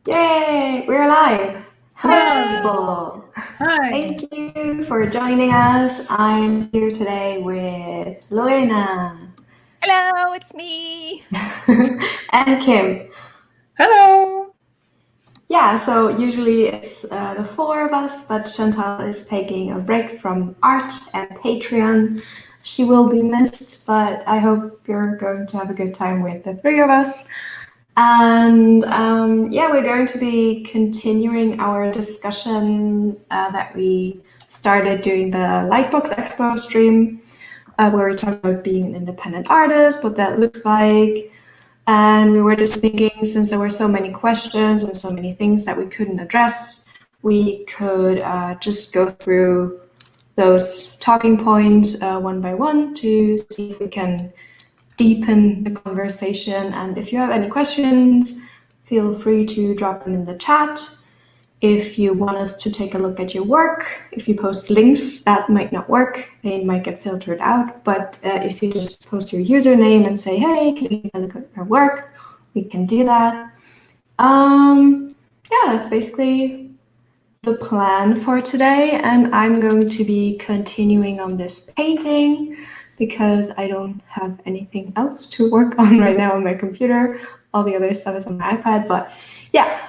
Yay, we're live. Hello, Hello. people. Hi. Thank you for joining us. I'm here today with Lorena Hello, it's me. and Kim. Hello. Yeah, so usually it's the four of us, but Chantal is taking a break from art and Patreon. She will be missed, but I hope you're going to have a good time with the three of us. And yeah, we're going to be continuing our discussion that we started doing the Lightbox Expo stream, where we talked about being an independent artist, what that looks like. And we were just thinking, since there were so many questions and so many things that we couldn't address, we could just go through those talking points one by one to see if we can deepen the conversation. And if you have any questions, feel free to drop them in the chat. If you want us to take a look at your work, if you post links, that might not work. They might get filtered out. But if you just post your username and say, hey, can you take a look at my work? We can do that. Yeah, that's basically the plan for today. And I'm going to be continuing on this painting because I don't have anything else to work on right now on my computer. All the other stuff is on my iPad. But yeah,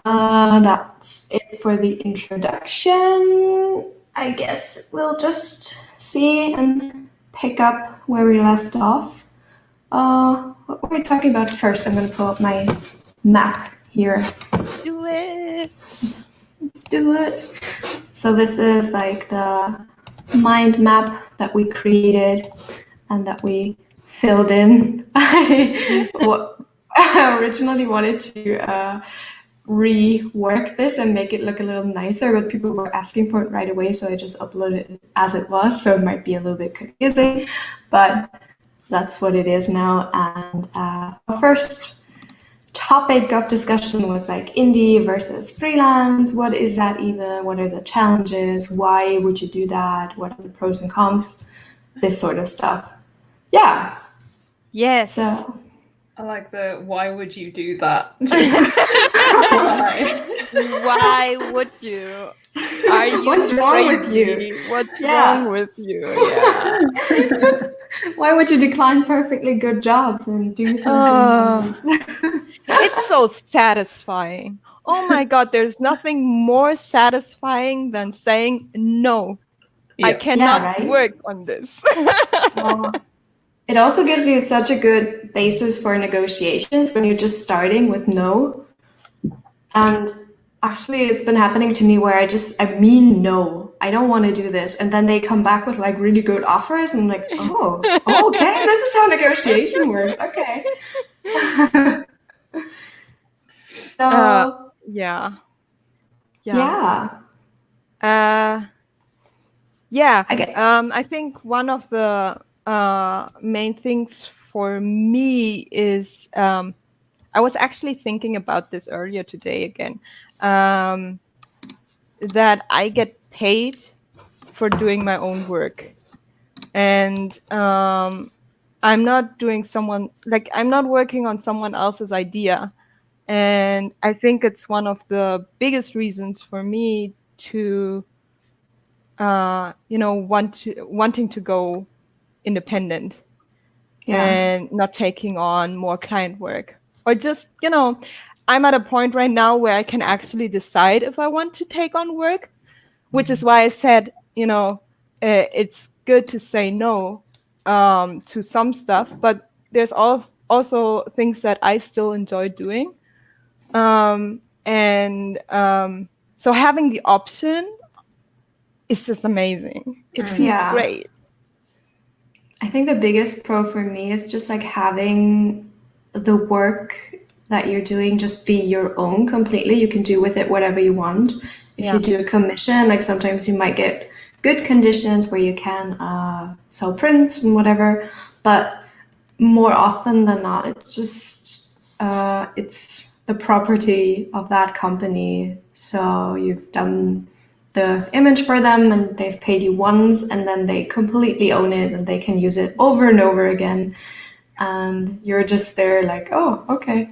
that's it for the introduction. I guess we'll just see and pick up where we left off. What were we talking about first? I'm going to pull up my map here. Do it. Let's do it. So this is like the mind map that we created and that we filled in. I originally wanted to rework this and make it look a little nicer, but people were asking for it right away, so I just uploaded it as it was, so it might be a little bit confusing, but that's what it is now. And our first topic of discussion was like indie versus freelance. What is that even? What are the challenges? Why would you do that? What are the pros and cons? This sort of stuff. Yeah. Yes. So I like the why would you do that? Why would you? Are you What's wrong with you? What's Yeah. wrong with you? Yeah. Why would you decline perfectly good jobs and do something like this? It's so satisfying. Oh my God, there's nothing more satisfying than saying no. I Yeah. cannot right? work on this. It also gives you such a good basis for negotiations when you're just starting with no. And actually, it's been happening to me where I mean no, I don't want to do this. And then they come back with like really good offers. And I'm like, oh, okay, this is how negotiation works. Okay. So, Yeah. yeah. Yeah, I get, I think one of the main things for me is I was actually thinking about this earlier today again, that I get paid for doing my own work. And I'm not doing I'm not working on someone else's idea. And I think it's one of the biggest reasons for me to wanting to go independent and not taking on more client work, or just I'm at a point right now where I can actually decide if I want to take on work, which is why I said it's good to say no to some stuff, but there's also things that I still enjoy doing, and so having the option is just amazing. It feels great. I think the biggest pro for me is just like having the work that you're doing just be your own completely. You can do with it whatever you want. If you do a commission, like sometimes you might get good conditions where you can sell prints and whatever, but more often than not, it's just it's the property of that company. So you've done the image for them and they've paid you once, and then they completely own it and they can use it over and over again. And you're just there like, oh, okay,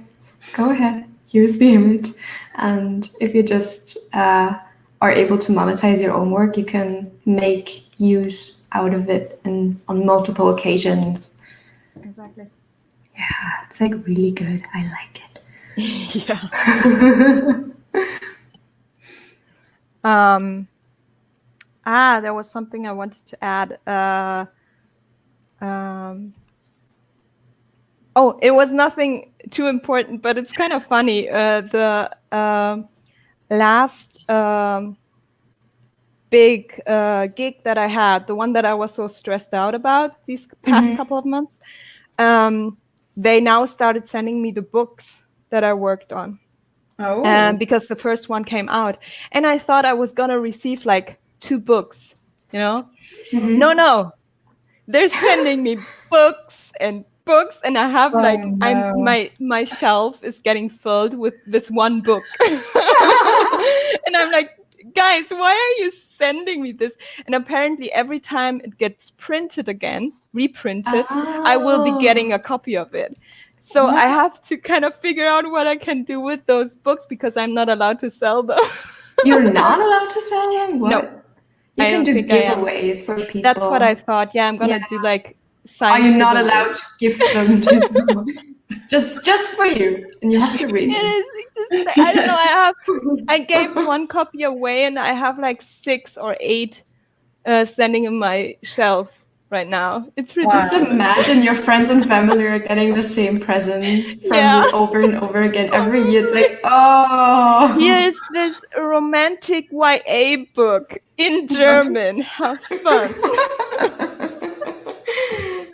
go ahead. use the image. And if you just are able to monetize your own work, you can make use out of it on multiple occasions. Exactly. Yeah, it's like really good. I like it. Yeah. There was something I wanted to add. It was nothing too important, but it's kind of funny. The last big gig that I had, the one that I was so stressed out about these past couple of months, they now started sending me the books that I worked on. Because the first one came out, and I thought I was gonna receive like 2 books, you know. No, they're sending me books, and I have my shelf is getting filled with this one book. And I'm like, guys, why are you sending me this? And apparently every time it gets printed again, reprinted, I will be getting a copy of it. So I have to kind of figure out what I can do with those books, because I'm not allowed to sell them. You're not allowed to sell them? What? No. You can do giveaways for people. That's what I thought. Yeah, I'm gonna do like signed. Are you not allowed to give them to someone? just for you, and you have to read them. I don't know. I gave one copy away, and I have like 6 or 8 standing in my shelf right now. It's ridiculous. Just imagine your friends and family are getting the same presents from you over and over again every year. It's like, oh, here's this romantic YA book in German. Have fun.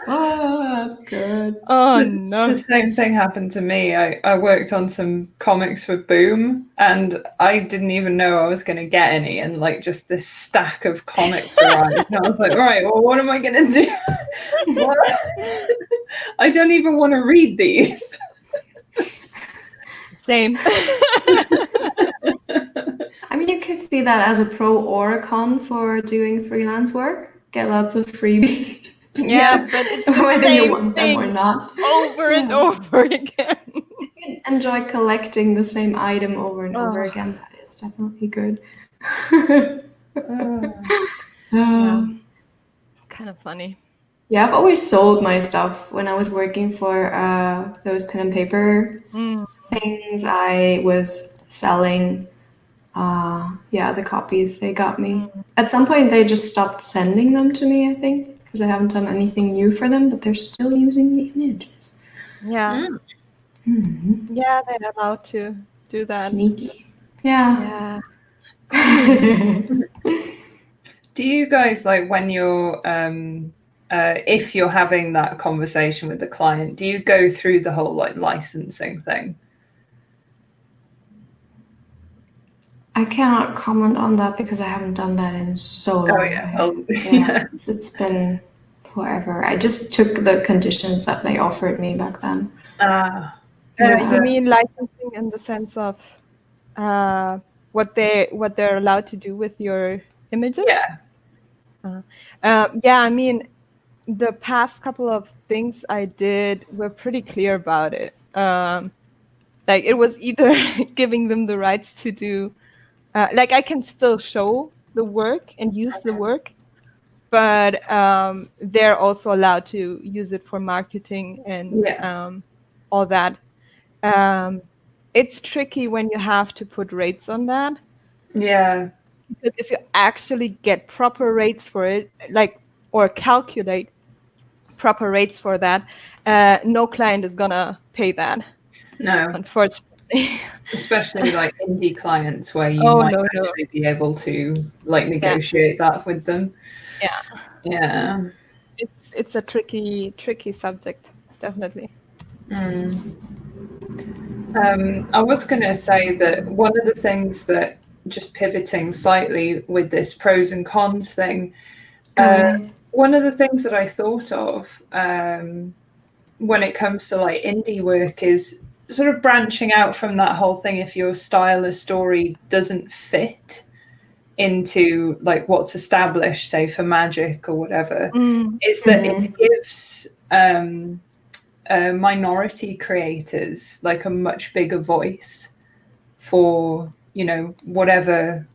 Oh, that's good. Oh no. The same thing happened to me. I worked on some comics for Boom, and I didn't even know I was going to get any, and like just this stack of comics arrived. And I was like, right, well, what am I going to do? I don't even want to read these. Same. I mean, you could see that as a pro or a con for doing freelance work. Get lots of freebies. Yeah, but it's the whether same you want them or not. Over and over again. If you enjoy collecting the same item over and over again, that is definitely good. Kind of funny. Yeah, I've always sold my stuff. When I was working for those pen and paper things, I was selling the copies they got me. At some point, they just stopped sending them to me, I think, because I haven't done anything new for them, but they're still using the images. Yeah. Mm-hmm. Yeah, they're allowed to do that. Sneaky. Yeah. Do you guys, like, when you're if you're having that conversation with the client, do you go through the whole like licensing thing? I cannot comment on that because I haven't done that in so long. It's been forever. I just took the conditions that they offered me back then. You mean licensing in the sense of what they're allowed to do with your images? I mean, the past couple of things I did were pretty clear about it. Like it was either giving them the rights to do, like I can still show the work and use the work, but they're also allowed to use it for marketing and all that. It's tricky when you have to put rates on that. Yeah. Because if you actually get proper rates for it, or calculate proper rates for that, no client is gonna pay that. No, unfortunately. Especially like indie clients where you might actually be able to like negotiate that with them. Yeah. It's a tricky subject, definitely. I was going to say that one of the things that, just pivoting slightly with this pros and cons thing, one of the things that I thought of when it comes to like indie work is sort of branching out from that whole thing. If your style of story doesn't fit into like what's established, say for magic or whatever, is that it gives minority creators like a much bigger voice for, you know, whatever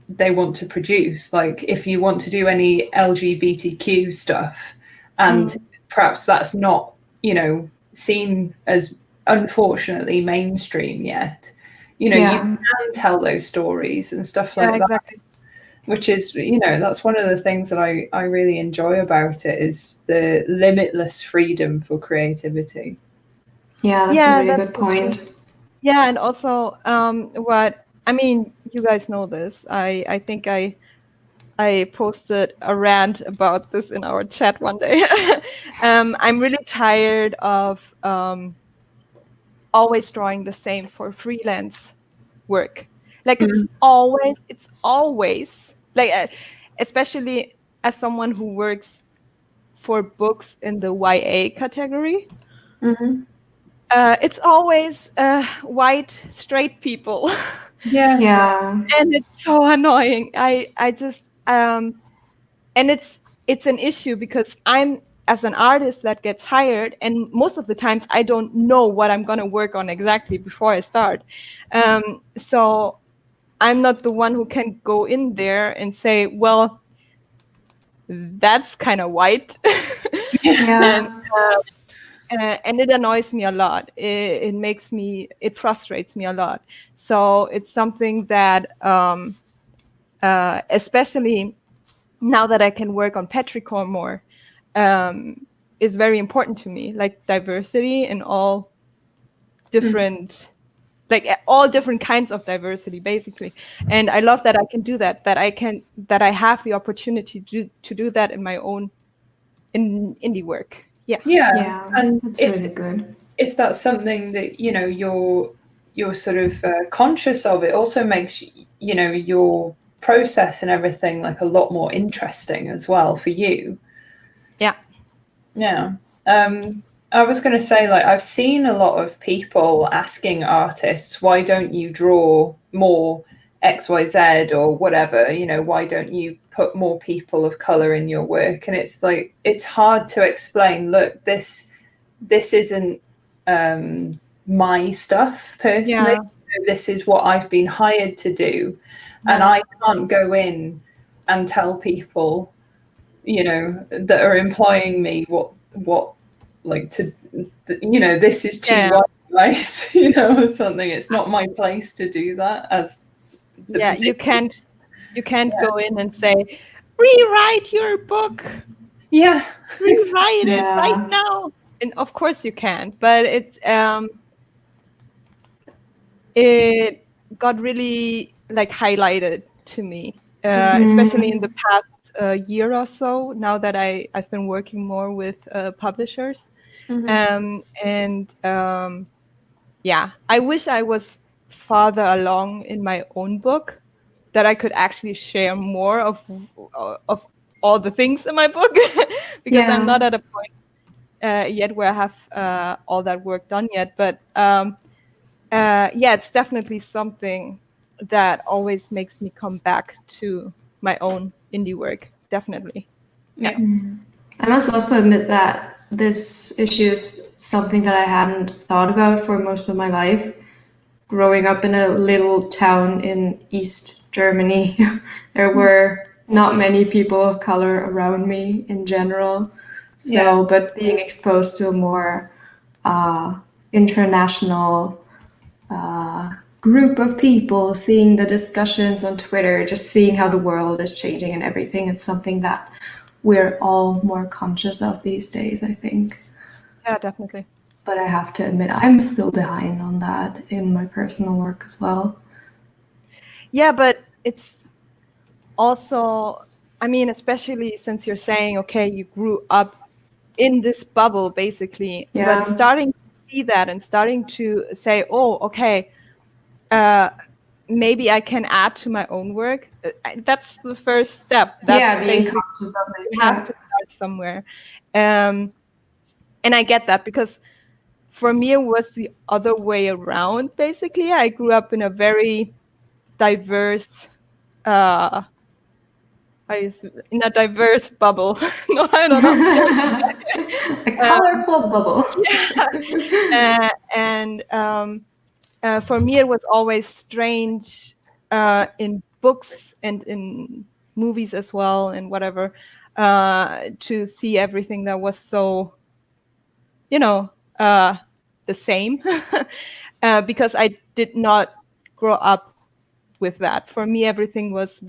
they want to produce. Like if you want to do any LGBTQ stuff, and perhaps that's not, you know, seen as unfortunately mainstream yet, you know, you can tell those stories and stuff like that, which is, you know, that's one of the things that I really enjoy about it, is the limitless freedom for creativity. Yeah, that's a really good point. Yeah, and also what I mean, you guys know this. I think I posted a rant about this in our chat one day. I'm really tired of always drawing the same for freelance work. Like it's always like, especially as someone who works for books in the YA category. It's always white straight people. Yeah. And it's so annoying. I just and it's an issue because I'm, as an artist that gets hired, and most of the times I don't know what I'm going to work on exactly before I start. So I'm not the one who can go in there and say, well, that's kind of white. Yeah. And it annoys me a lot. It frustrates me a lot. So it's something that, especially now that I can work on Petrichor more, is very important to me. Like diversity in all different, like all different kinds of diversity, basically. And I love that I can do that. That I have the opportunity to do that in my own indie work. Yeah, and that's really good. If that's something that, you know, you're sort of conscious of, it also makes, you know, your process and everything like a lot more interesting as well for you. I was going to say, like, I've seen a lot of people asking artists, why don't you draw more XYZ or whatever, you know, why don't you put more people of color in your work? And it's like, it's hard to explain, look, this isn't my stuff personally. This is what I've been hired to do, and I can't go in and tell people, you know, that are employing me what like to, you know, this is too white place, you know, or something. It's not my place to do that. As the you can't go in and say, rewrite your book, rewrite it right now. And of course you can't, but it got really like highlighted to me, especially in the past year or so, now that I've been working more with publishers. I wish I was farther along in my own book, that I could actually share more of all the things in my book, because I'm not at a point yet where I have all that work done yet. But it's definitely something that always makes me come back to my own indie work. Definitely. I must also admit that this issue is something that I hadn't thought about for most of my life. Growing up in a little town in East Germany, there were not many people of color around me in general. So, but being exposed to a more international group of people, seeing the discussions on Twitter, just seeing how the world is changing and everything, it's something that we're all more conscious of these days, I think. Yeah, definitely. But I have to admit, I'm still behind on that in my personal work as well. Yeah, but it's also, I mean, especially since you're saying, okay, you grew up in this bubble, basically, but starting to see that and starting to say, oh, okay, maybe I can add to my own work. That's the first step. That's being conscious of it. You have to start somewhere. And I get that, because for me, it was the other way around, basically. I grew up in a very diverse, in a diverse bubble. No, I don't know. A colorful bubble. Yeah. And for me, it was always strange in books and in movies as well, and whatever, to see everything that was so, the same, because I did not grow up with that. For me, everything was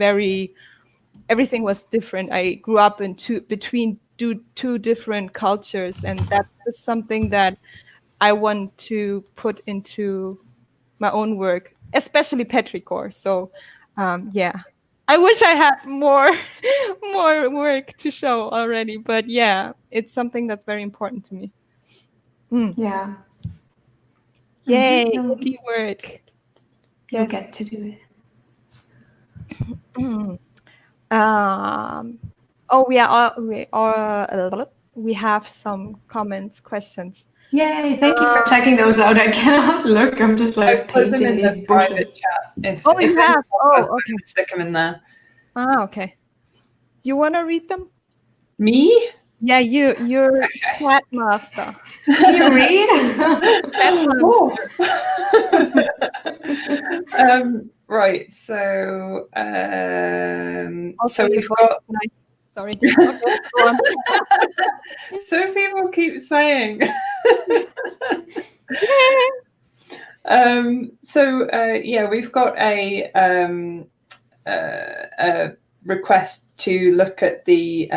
different. I grew up between two different cultures, and that's just something that I want to put into my own work, especially petrichor. So, yeah, I wish I had more more work to show already, but yeah, it's something that's very important to me. Yeah. Yay, You'll hippie work. Yes. get to do it. We have some comments, questions. Yay, thank you for checking those out. I cannot look. I'm just I've put them painting in these the private bushes. chat. If You have? Okay. Stick them in there. Okay. You want to read them? Me? Yeah, you're chat master. Can you read? Right. So, Also, we've got. Nice. Sorry. Okay, go on. So people keep saying. We've got a request to look at the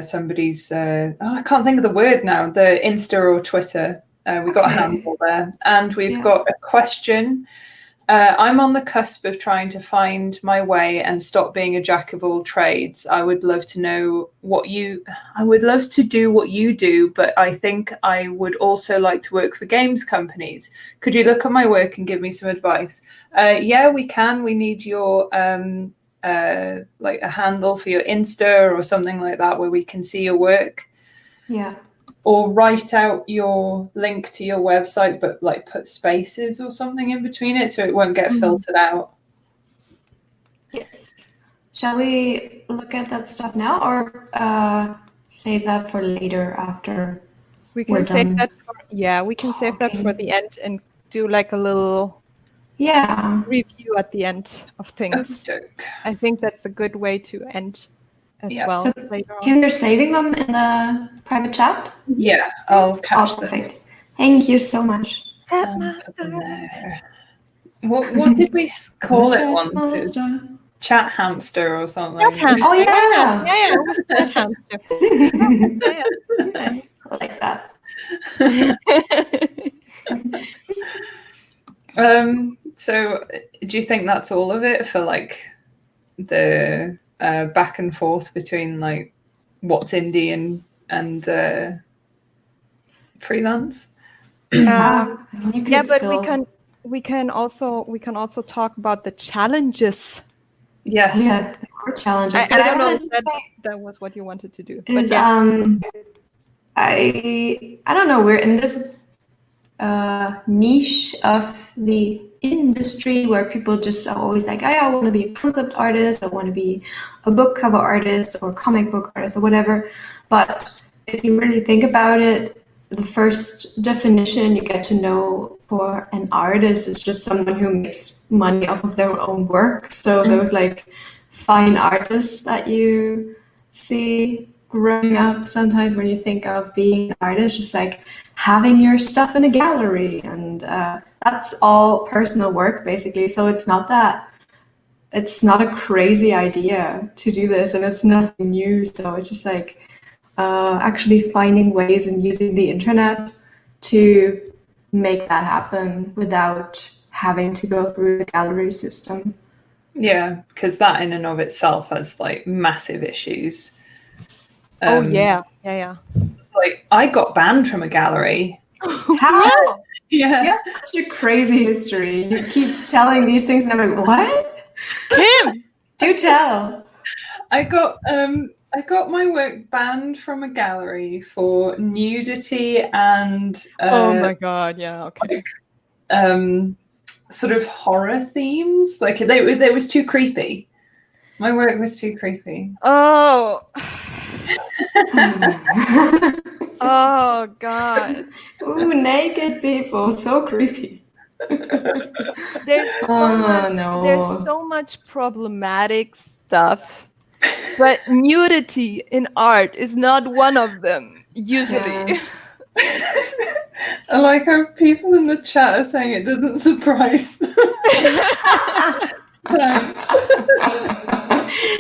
somebody's. I can't think of the word now. The Insta or Twitter. We've got a handle there, and we've got a question. I'm on the cusp of trying to find my way and stop being a jack of all trades. I would love to know I would love to do what you do, but I think I would also like to work for games companies. Could you look at my work and give me some advice? Yeah, we can. We need your like a handle for your Insta or something like that where we can see your work. Yeah. Or write out your link to your website, but like put spaces or something in between it so it won't get filtered out. Yes. Shall we look at that stuff now, or save that for later after we can save that for save that for the end and do like a little review at the end of things. I think that's a good way to end as well. So later on. Kim, you're saving them in the private chat? Yeah, I'll catch them. Perfect. Thank you so much. Put them there. What did we call it once? It was chat hamster or something. Chat hamster. Oh yeah. Yeah, it was chat hamster. I like that. So do you think that's all of it for like the back and forth between like what's indie and freelance? But we can also talk about the challenges. Yes. Yeah, there are challenges. I don't know if that was what you wanted to do. But I don't know. We're in this niche of the industry where people just are always like, I want to be a concept artist, I want to be a book cover artist or comic book artist or whatever. But if you really think about it, the first definition you get to know for an artist is just someone who makes money off of their own work. So those like fine artists that you see growing up, sometimes when you think of being an artist, just like having your stuff in a gallery, and that's all personal work basically. So it's not a crazy idea to do this, and it's nothing new. So it's just like actually finding ways and using the internet to make that happen without having to go through the gallery system. Yeah, because that in and of itself has like massive issues. Yeah. Like I got banned from a gallery. How? Yeah. You have such a crazy history. You keep telling these things and I'm like, what? Kim, do tell. I got my work banned from a gallery for nudity and oh my god, yeah, okay. Like, sort of horror themes. Like they was too creepy. My work was too creepy. Oh. Oh God. Ooh, naked people, so creepy. There's No. so much problematic stuff, but nudity in art is not one of them usually. Yeah. I like how people in the chat are saying it doesn't surprise them. Thanks.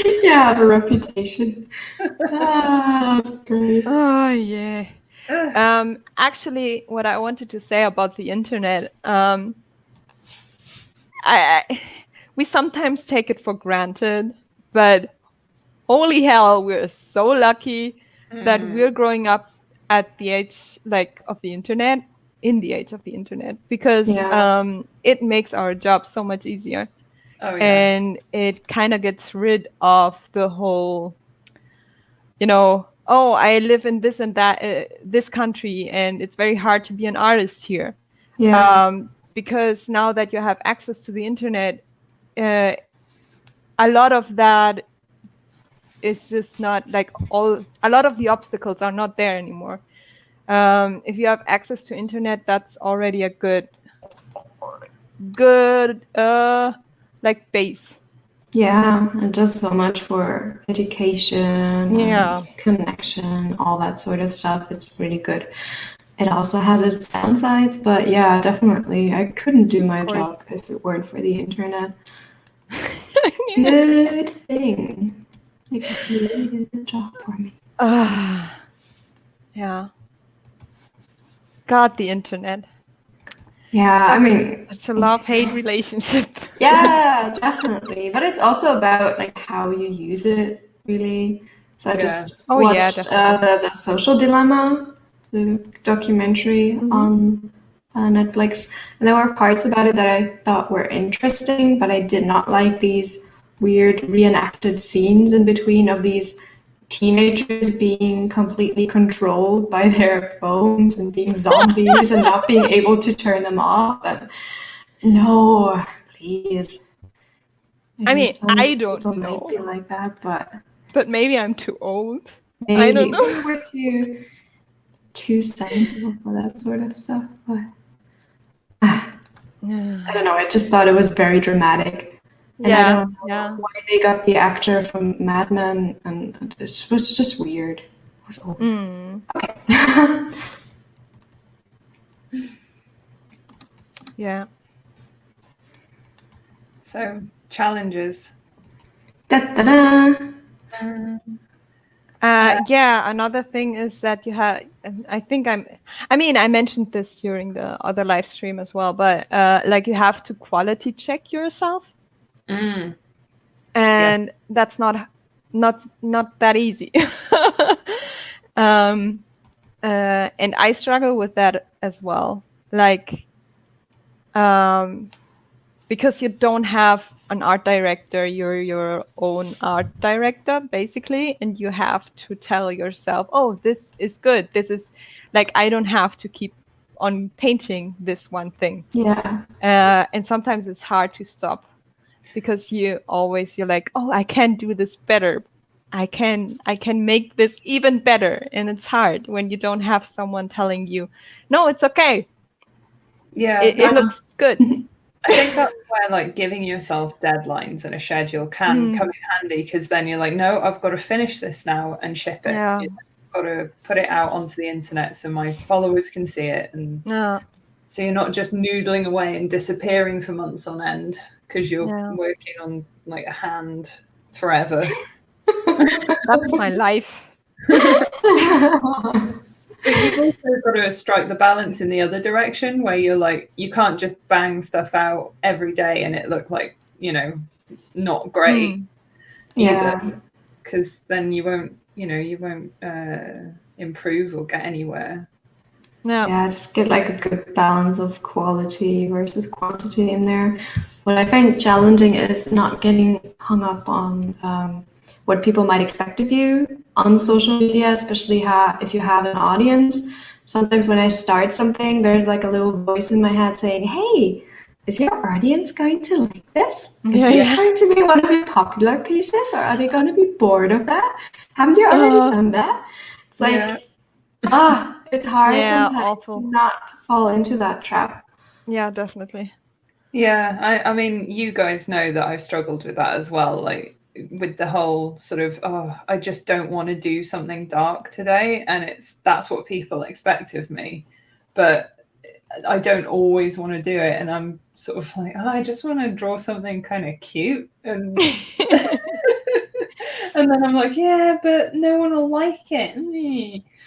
You have a reputation. That's great. Oh yeah. Actually, what I wanted to say about the internet, we sometimes take it for granted, but holy hell, we're so lucky that we're growing up at the age of the internet, in the age of the internet, because it makes our job so much easier. Oh yeah. And it kind of gets rid of the whole, oh, I live in this and that, this country, and it's very hard to be an artist here. Yeah. Because now that you have access to the internet, a lot of that is just not a lot of the obstacles are not there anymore. If you have access to internet, that's already a good base. Yeah, and just so much for education, Yeah, connection, all that sort of stuff. It's really good. It also has its downsides, but yeah, definitely. I couldn't do my job if it weren't for the internet. Good thing. It created the job for me. Yeah. God, the internet. Yeah, I mean, such a love-hate relationship. Yeah, definitely. But it's also about like how you use it, really. So I just watched the Social Dilemma, the documentary on Netflix, and there were parts about it that I thought were interesting, but I did not like these weird reenacted scenes in between of these teenagers being completely controlled by their phones and being zombies and not being able to turn them off. And no, please. I mean, I don't know. Might be like that, but maybe I'm too old. Maybe. I don't know. Maybe we're too sensible for that sort of stuff. But I don't know. I just thought it was very dramatic. And I don't know why they got the actor from Mad Men, and it was just weird. It was okay. Yeah. So, challenges. Da-da-da. Yeah, another thing is that you have, I mentioned this during the other live stream as well, but you have to quality check yourself. And that's not that easy. And I struggle with that as well. Because you don't have an art director, you're your own art director, basically, and you have to tell yourself, oh, this is good. This is I don't have to keep on painting this one thing. Yeah. And sometimes it's hard to stop because you're like, oh, I can do this better. I can make this even better. And it's hard when you don't have someone telling you, no, it's okay. Yeah. It looks good. I think that's where giving yourself deadlines and a schedule can come in handy, because then you're like, no, I've got to finish this now and ship it. Yeah. I've got to put it out onto the internet so my followers can see it. And so you're not just noodling away and disappearing for months on end because you're working on a hand forever. That's my life. But you've also got to strike the balance in the other direction, where you're you can't just bang stuff out every day and it look not great either, because then you won't improve or get anywhere. Yeah, just get a good balance of quality versus quantity in there. What I find challenging is not getting hung up on what people might expect of you on social media, especially if you have an audience. Sometimes when I start something, there's a little voice in my head saying, hey, is your audience going to like this? Is this going to be one of your popular pieces, or are they going to be bored of that? Haven't you already done that? It's like, it's hard sometimes awful. not to fall into that trap. Yeah, definitely. Yeah, I mean, you guys know that I've struggled with that as well, like with the whole sort of, I just don't want to do something dark today, and that's what people expect of me, but I don't always want to do it, and I'm sort of like, I just want to draw something kind of cute, and and then I'm like, yeah, but no one will like it.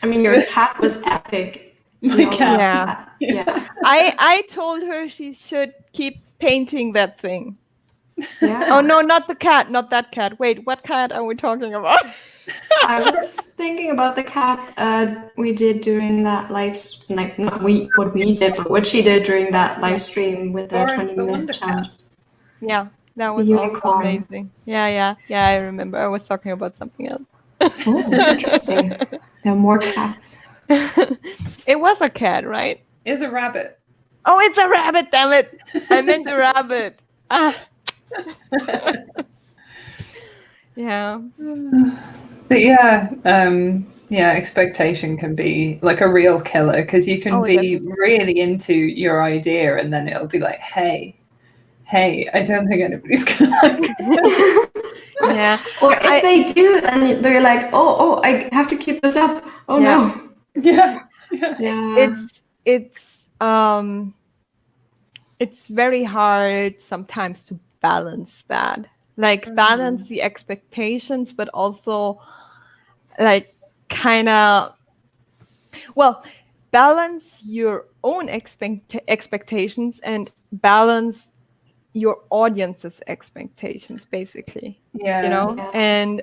I mean, your cat was epic. My cat. Yeah. I told her she should keep painting that thing. Yeah. Oh no, not the cat, not that cat. Wait, what cat are we talking about? I was thinking about the cat we did during that like not what we did, but what she did during that live stream with the 20-minute challenge. Yeah, that was also amazing. Yeah, I remember. I was talking about something else. Oh, interesting. There are more cats. It was a cat, right? It's a rabbit. Oh, it's a rabbit, damn it. I meant the rabbit. Yeah. But yeah, expectation can be like a real killer, because you can be definitely really into your idea, and then it'll be like, hey, I don't think anybody's gonna like it. Yeah. Or if they do, then they're like, oh, I have to keep this up. Oh no. Yeah. It's very hard sometimes to balance that. Like balance the expectations, but also like kind of balance your own expectations and balance your audience's expectations, basically. And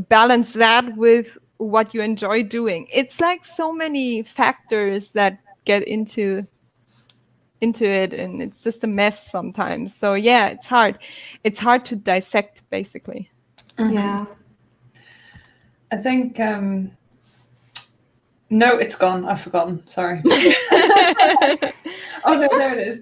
balance that with what you enjoy doing. It's like so many factors that get into it, and it's just a mess sometimes. So yeah, it's hard to dissect, basically. Yeah. I think no, it's gone. I've forgotten. Sorry. Oh no, there it is.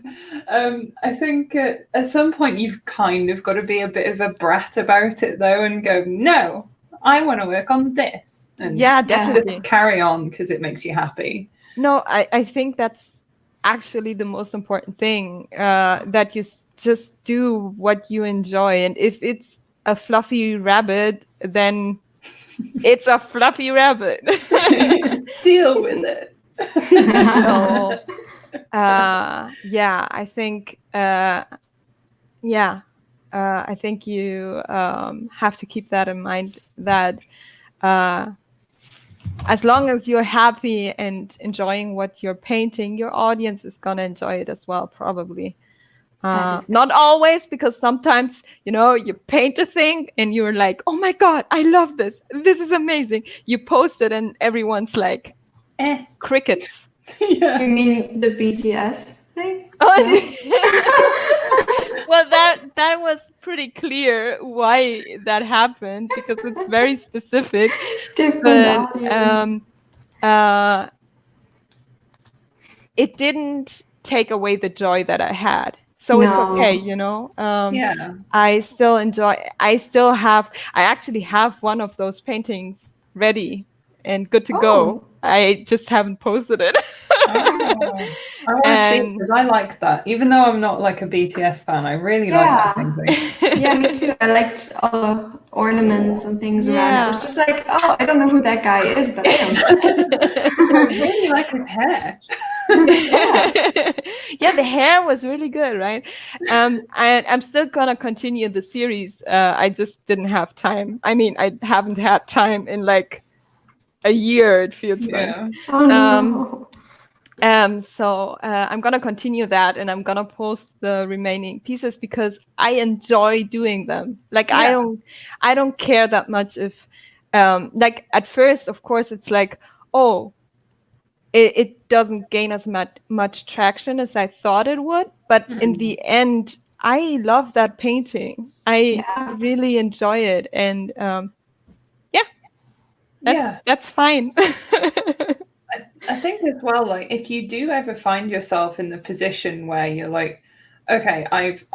I think at some point you've kind of got to be a bit of a brat about it, though, and go, no, I want to work on this. And definitely just carry on because it makes you happy. No, I think that's actually the most important thing, that you just do what you enjoy. And if it's a fluffy rabbit, then it's a fluffy rabbit. Deal with it. So, I think I think you have to keep that in mind, that as long as you're happy and enjoying what you're painting, your audience is gonna enjoy it as well, probably. Not always, because sometimes, you paint a thing and you're like, oh my God, I love this. This is amazing. You post it and everyone's like, crickets. Yeah. You mean the BTS thing? Well, that was pretty clear why that happened, because it's very specific. Different audience. It didn't take away the joy that I had. So it's okay, I still enjoy. I actually have one of those paintings ready and good to go. I just haven't posted it. I want to see, because I like that. Even though I'm not like a BTS fan, I really like that painting. Yeah, me too. I liked all the ornaments and things around it. I was just like, I don't know who that guy is, but I am. I really like his hair. Yeah, the hair was really good, right? I'm still gonna continue the series. I just didn't have time. I mean, I haven't had time in like a year, it feels like. Oh, no. So I'm gonna continue that, and I'm gonna post the remaining pieces because I enjoy doing them. Like I don't care that much if like at first, of course, it's like, it doesn't gain as much traction as I thought it would, but in the end, I love that painting. I really enjoy it, and that's fine. I think as well, like if you do ever find yourself in the position where you're like, okay,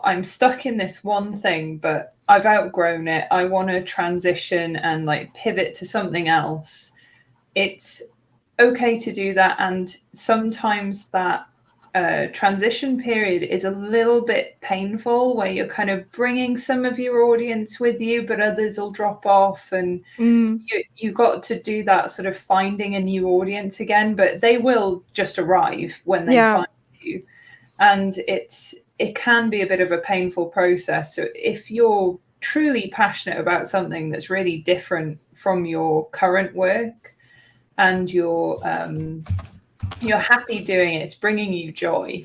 I'm stuck in this one thing, but I've outgrown it. I want to transition and like pivot to something else. it's okay to do that. And sometimes that transition period is a little bit painful, where you're kind of bringing some of your audience with you, but others will drop off, and you got to do that sort of finding a new audience again, but they will just arrive when they find you. And it can be a bit of a painful process. So if you're truly passionate about something that's really different from your current work, and you're happy doing it, it's bringing you joy,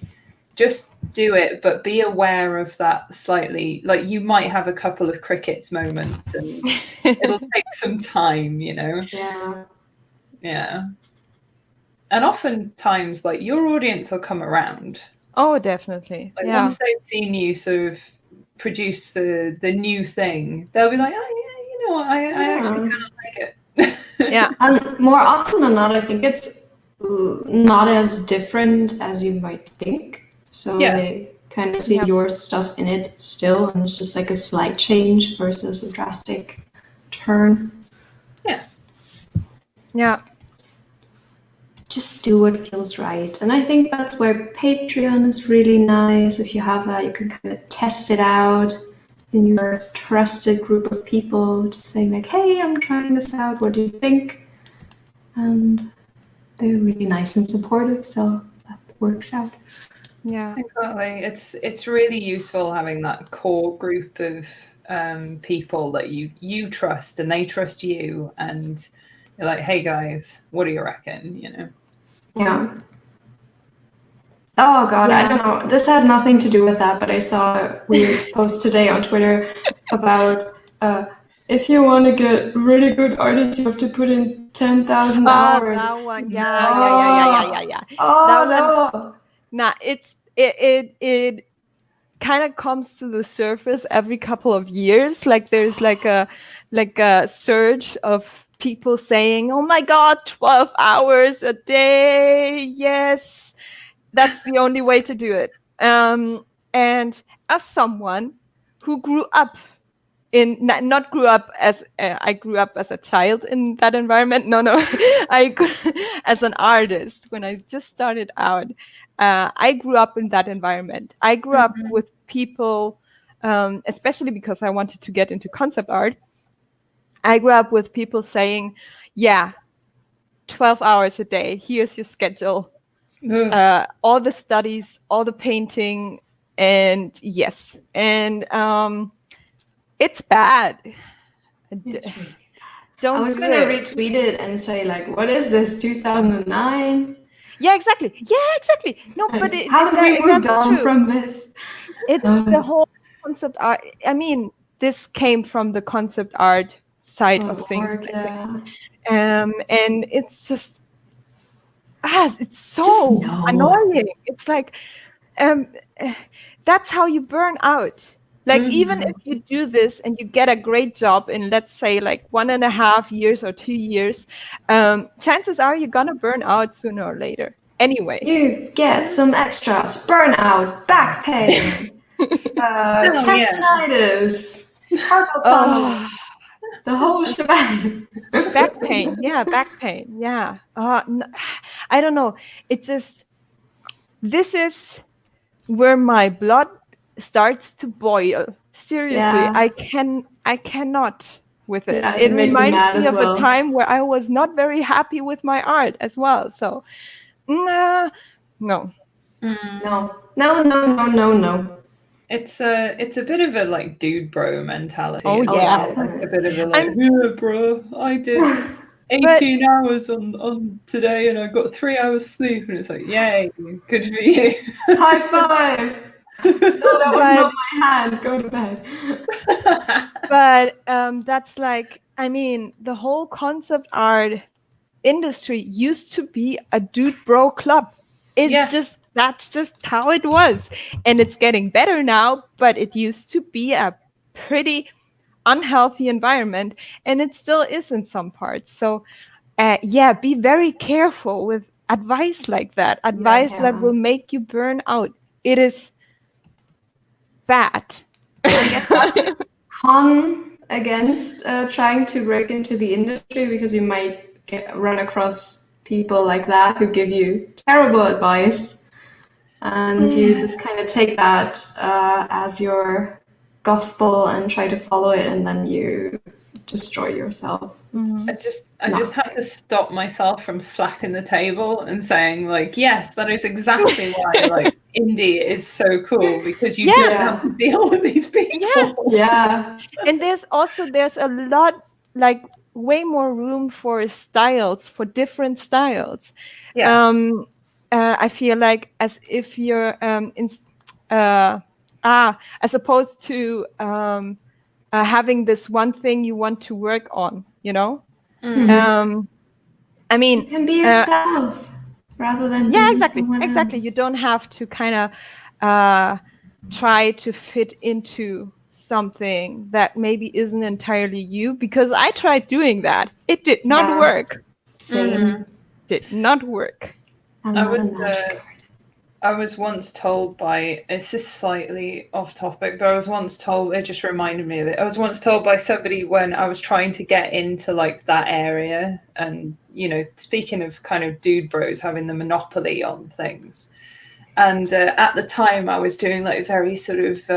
just do it, but be aware of that slightly. Like, you might have a couple of crickets moments, and it'll take some time, you know. Yeah. And oftentimes, like, your audience will come around. Oh, definitely. Like, once they've seen you sort of produce the new thing, they'll be like, oh yeah, you know what, I actually kind of like it. Yeah. And more often than not, I think it's not as different as you might think. So they kind of see your stuff in it still, and it's just like a slight change versus a drastic turn. Yeah. Just do what feels right. And I think that's where Patreon is really nice. If you have you can kind of test it out in your trusted group of people, just saying like, hey, I'm trying this out, what do you think? And they're really nice and supportive, so that works out. Yeah, exactly. It's really useful having that core group of people that you trust, and they trust you, and you're like, hey guys, what do you reckon? You know? Yeah. Oh God, I don't know. This has nothing to do with that, but I saw a weird post today on Twitter about if you want to get really good artists, you have to put in 10,000 hours. That one. Yeah. Oh that no. One, nah, it kind of comes to the surface every couple of years. Like, there's like a surge of people saying, oh my God, 12 hours a day. Yes, that's the only way to do it. And as someone who grew up not grew up as I grew up as a child in that environment. No, I grew as an artist when I just started out. I grew up in that environment. I grew up with people, especially because I wanted to get into concept art. I grew up with people saying, yeah, 12 hours a day. Here's your schedule. All the studies, all the painting, and yes. And it's bad. It's really bad. Don't I was going to retweet it and say, like, what is this, 2009? Yeah, exactly. No, but how have we moved on from this? It's the whole concept art. I mean, this came from the concept art side of things. And it's just, it's so annoying. It's like, that's how you burn out. Like, even if you do this and you get a great job in, let's say, like 1.5 years or 2 years, chances are you're gonna burn out sooner or later. Anyway, you get some extras: burnout, back pain, tendinitis, carpal tunnel, the whole shebang. Back pain, yeah. I don't know. It's just, this is where my blood starts to boil. Seriously, I cannot with it. It reminds me of a time where I was not very happy with my art as well. So, no. It's a bit of a like dude bro mentality. Oh yeah, like a bit of a like, yeah, bro, I did 18 hours on today and I got 3 hours sleep, and it's like, yay, good for you. High five. No, that was not my hand. Go to bed. But that's like, I mean, the whole concept art industry used to be a dude bro club. That's just how it was. And it's getting better now, but it used to be a pretty unhealthy environment, and it still is in some parts. So be very careful with advice like that. Advice that will make you burn out. It is bad. I guess that's a con against trying to break into the industry, because you might run across people like that who give you terrible advice, and you just kind of take that as your gospel and try to follow it, and then you destroy yourself. I just had to stop myself from slapping the table and saying, like, yes, that is exactly why like indie is so cool, because you don't have to deal with these people. Yeah. And there's a lot, like way more room for styles, for different styles. Yeah. I feel like as if you're as opposed to having this one thing you want to work on, you know? I mean, you can be yourself rather than being someone else. You don't have to kind of try to fit into something that maybe isn't entirely you, because I tried doing that. It did not work. Same. Did not work. I was once told by, it's just slightly off topic, but I was once told, it just reminded me of it. I was once told by somebody when I was trying to get into like that area, and, you know, speaking of kind of dude bros having the monopoly on things. And at the time I was doing like very sort of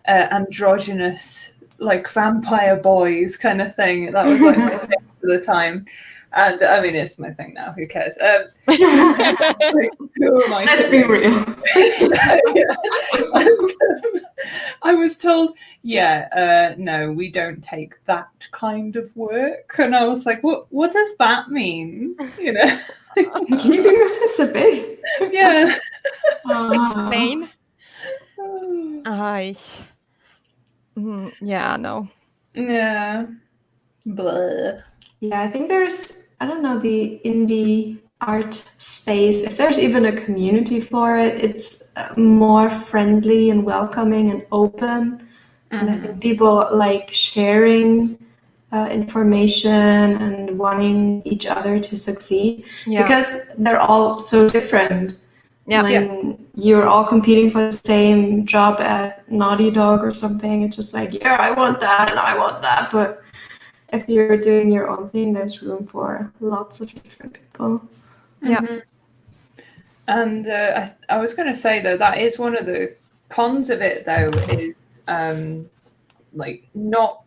androgynous, like vampire boys kind of thing. That was like my thing for the time. And I mean, it's my thing now. Who cares? Like, who am I? Let's be real. And, I was told, no, we don't take that kind of work. And I was like, what does that mean? You know? Can you be more specific? Yeah. Explain. Yeah, no. Yeah. Blah. Yeah, I think there's, I don't know, the indie art space, if there's even a community for it, it's more friendly and welcoming and open. And I think people like sharing information and wanting each other to succeed because they're all so different. When you're all competing for the same job at Naughty Dog or something, it's just like, I want that and I want that. But if you're doing your own thing, there's room for lots of different people. Yeah. And I was going to say, though, that is one of the cons of it, though, is like not...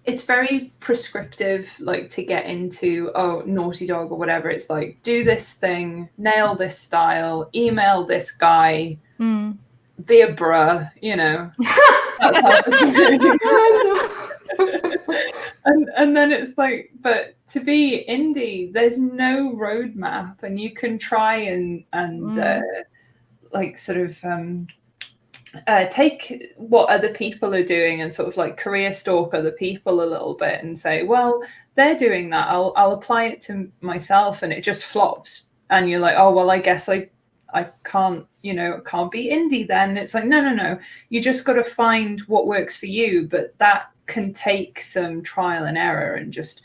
It's very prescriptive, like to get into, Naughty Dog or whatever. It's like, do this thing, nail this style, email this guy, be a bruh, you know. That's how and then it's like, but to be indie, there's no roadmap, and you can try and like sort of take what other people are doing and sort of like career stalk other people a little bit and say, well, they're doing that, I'll apply it to myself, and it just flops, and you're like, oh well, I guess I can't, can't be indie then. It's like, no, you just got to find what works for you, but that can take some trial and error and just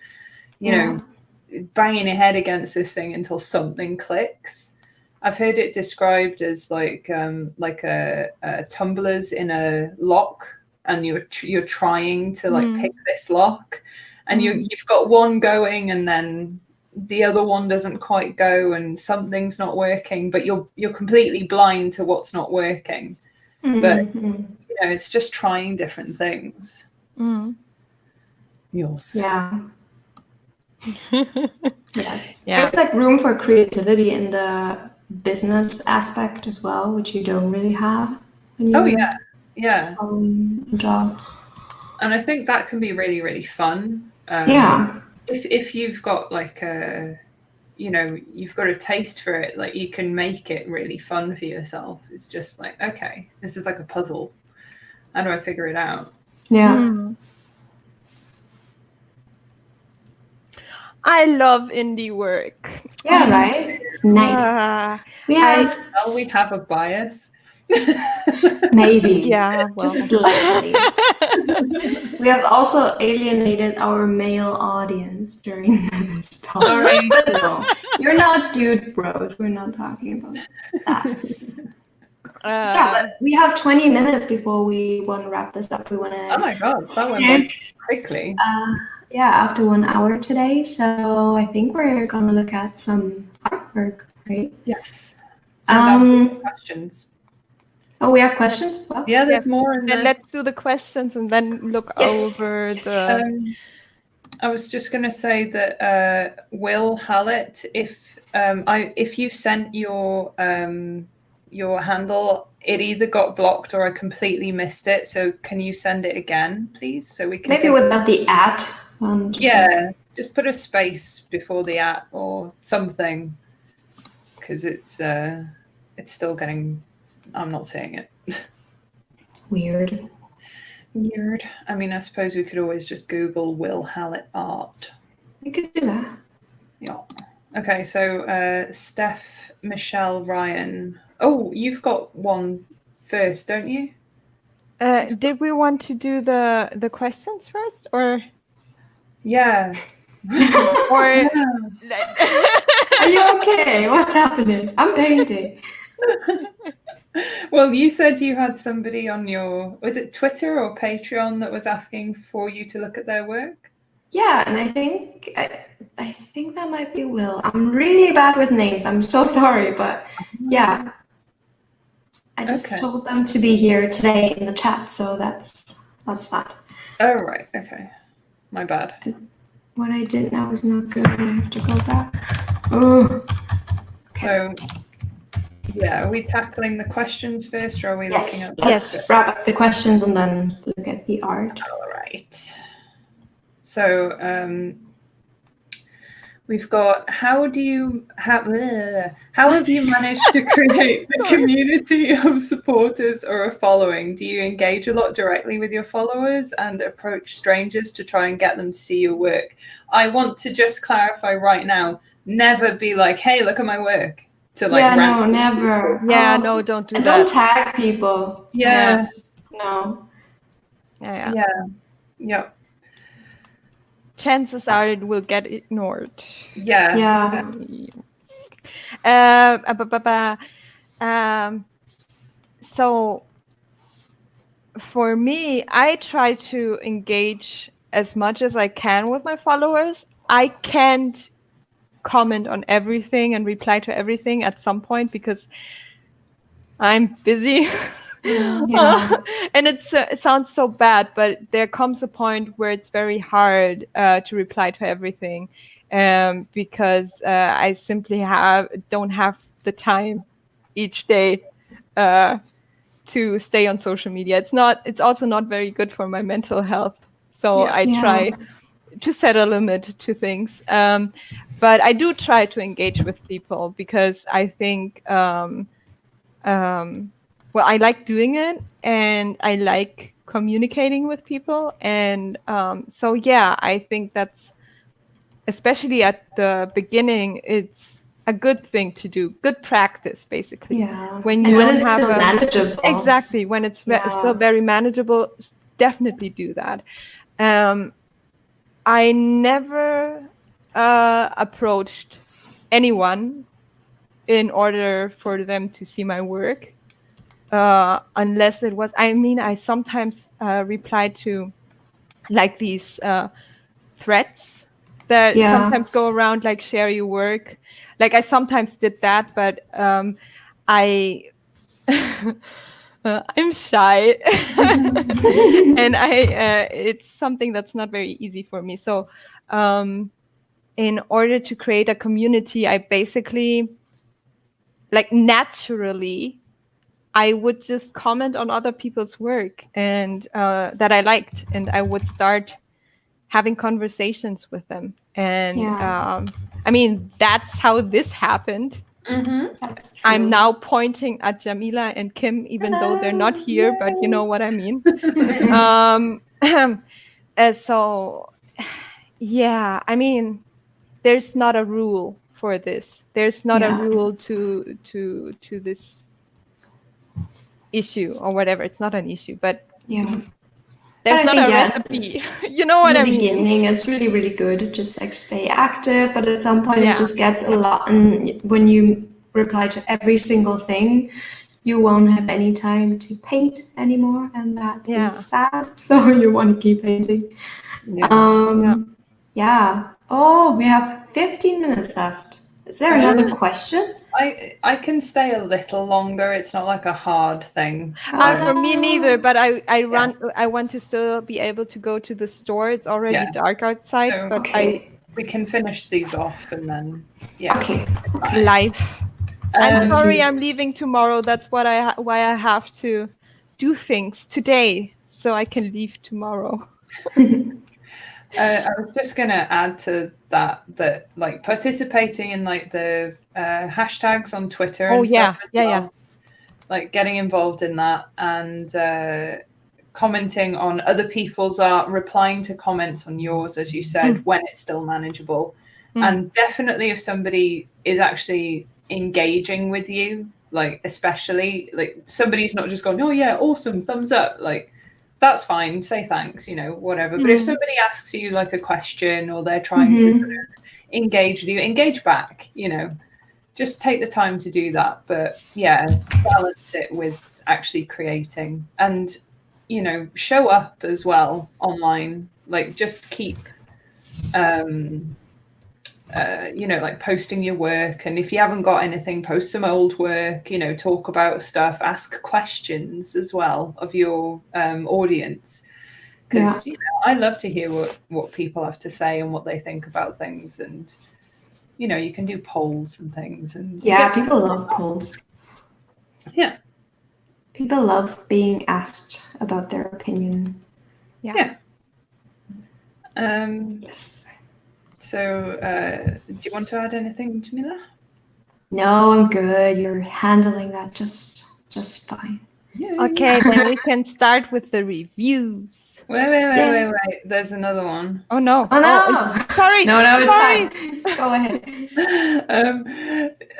banging your head against this thing until something clicks. I've heard it described as like a tumblers in a lock, and you're trying to like pick this lock, and you've got one going, and then the other one doesn't quite go, and something's not working, but you're completely blind to what's not working. But it's just trying different things. Yours. Yeah. Yes. There's like room for creativity in the business aspect as well, which you don't really have when you're just following a job. And I think that can be really, really fun. If you've got like you've got a taste for it, like you can make it really fun for yourself. It's just like, okay, this is like a puzzle. How do I figure it out? Yeah. I love indie work. Yeah, right? It's nice. We have a bias. Maybe. Yeah, well. Just slightly. We have also alienated our male audience during this talk. Sorry. But no, you're not dude bros. We're not talking about that. But we have 20 minutes before we want to wrap this up. We want to... Oh my god, that went quickly. after 1 hour today. So I think we're gonna look at some artwork, right? Yes. And questions. Oh, we have questions? Well, yeah, there's more in Then there. let's do the questions and then look over the... I was just going to say that Will Hallett, if you sent your handle, it either got blocked or I completely missed it. So can you send it again, please? So we can maybe without the at. Just put a space before the at or something, because it's still getting. I'm not saying it. Weird. I mean, I suppose we could always just Google Will Hallett art. We could do that. Yeah. Okay, so Steph Michelle Ryan. Oh, you've got one first, don't you? Did we want to do the questions first, or? Yeah. Or are you okay? What's happening? I'm painting. Well, you said you had somebody on your, was it Twitter or Patreon that was asking for you to look at their work? Yeah, and I think that might be Will. I'm really bad with names. I'm so sorry, but yeah. I just told them to be here today in the chat, so that's that. Oh, right. Okay. My bad. What I did now is not good. I have to go back. Oh. So, yeah, are we tackling the questions first, or are we looking at the... Let's wrap up the questions and then look at the art. All right. So, we've got, how have you managed to create a community of supporters or a following? Do you engage a lot directly with your followers and approach strangers to try and get them to see your work? I want to just clarify right now, never be like, hey, look at my work. To like, no, never. Yeah, no, don't do that. Don't tag people. Yeah. No. Yeah. Chances are it will get ignored. Yeah. So for me, I try to engage as much as I can with my followers. I can't comment on everything and reply to everything at some point because I'm busy. And it sounds so bad, but there comes a point where it's very hard to reply to everything because I simply don't have the time each day to stay on social media. It's also not very good for my mental health. So I try to set a limit to things. But I do try to engage with people because I think well, I like doing it and I like communicating with people. And so, yeah, I think that's, especially at the beginning, it's a good thing to do, good practice, basically. Yeah. When you don't have still manageable. Exactly. When it's still very manageable, definitely do that. I never approached anyone in order for them to see my work. Unless it was, I sometimes reply to like these threads that sometimes go around, like share your work. Like I sometimes did that, but I'm shy and it's something that's not very easy for me. So in order to create a community, I basically, like, naturally, I would just comment on other people's work and that I liked, and I would start having conversations with them. And that's how this happened. That's true. I'm now pointing at Jamila and Kim, even though they're not here, but you know what I mean. So, yeah, there's not a rule for this. There's not a rule to this issue or whatever. It's not an issue, but there's not a recipe. You know what I mean? In the beginning, it's really, really good to just like stay active, but at some point it just gets a lot. And when you reply to every single thing, you won't have any time to paint anymore, and that is sad. So you want to keep painting. Yeah. Oh, we have 15 minutes left. Is there another question? I can stay a little longer. It's not like a hard thing. For me neither, but I want to still be able to go to the store. It's already dark outside, So, but we can finish these off and then Okay. life. I'm sorry, I'm leaving tomorrow. That's why I have to do things today so I can leave tomorrow. I was just going to add to that like participating in like the hashtags on Twitter and stuff as well. Like getting involved in that and commenting on other people's art, replying to comments on yours, as you said, when it's still manageable. And definitely if somebody is actually engaging with you, like especially like somebody's not just going, oh yeah, awesome, thumbs up, like that's fine, say thanks, you know, whatever. But if somebody asks you like a question or they're trying to sort of engage with you, engage back, you know, just take the time to do that. But yeah, balance it with actually creating and, you know, show up as well online. Like just keep, you know, like posting your work. And if you haven't got anything, post some old work, you know, talk about stuff, ask questions as well of your audience. Because, you know, I love to hear what people have to say and what they think about things. And, you know, you can do polls and things. And people love polls. Yeah. People love being asked about their opinion. Yeah. Yes. So, do you want to add anything, Jamila? No, I'm good. You're handling that just fine. Yay. Okay, then we can start with the reviews. Wait. There's another one. Oh no. Oh no. Sorry. No, it's fine. Go ahead.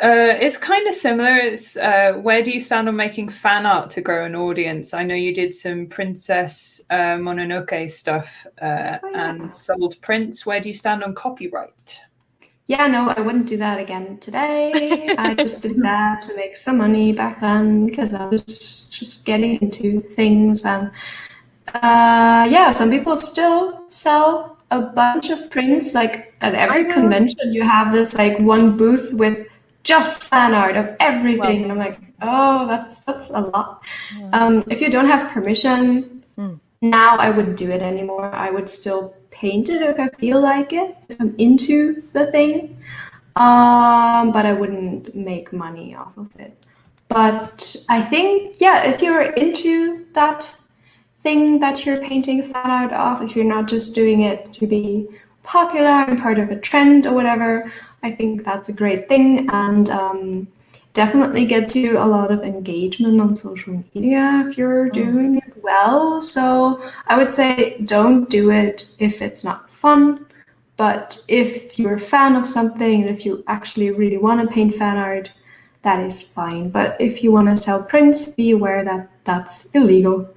It's kind of similar. It's where do you stand on making fan art to grow an audience? I know you did some Princess Mononoke stuff and sold prints. Where do you stand on copyright? Yeah, no, I wouldn't do that again today. I just did that to make some money back then because I was just getting into things. And some people still sell a bunch of prints. Like at every convention, you have this like one booth with just fan art of everything. And I'm like, oh, that's a lot. If you don't have permission, now I wouldn't do it anymore. I would still paint it if I feel like it, if I'm into the thing. But I wouldn't make money off of it. But I think, if you're into that thing that you're painting fan art of, if you're not just doing it to be popular and part of a trend or whatever, I think that's a great thing and definitely gets you a lot of engagement on social media if you're doing it well. So I would say don't do it if it's not fun. But if you're a fan of something and if you actually really want to paint fan art, that is fine. But if you want to sell prints, be aware that that's illegal.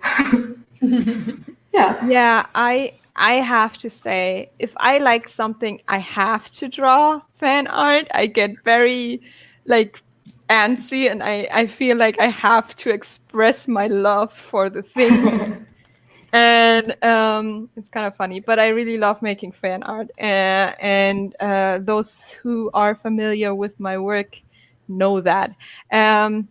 Yeah, I have to say, if I like something, I have to draw fan art. I get very like antsy and I feel like I have to express my love for the thing. And it's kind of funny, but I really love making fan art. And those who are familiar with my work know that. And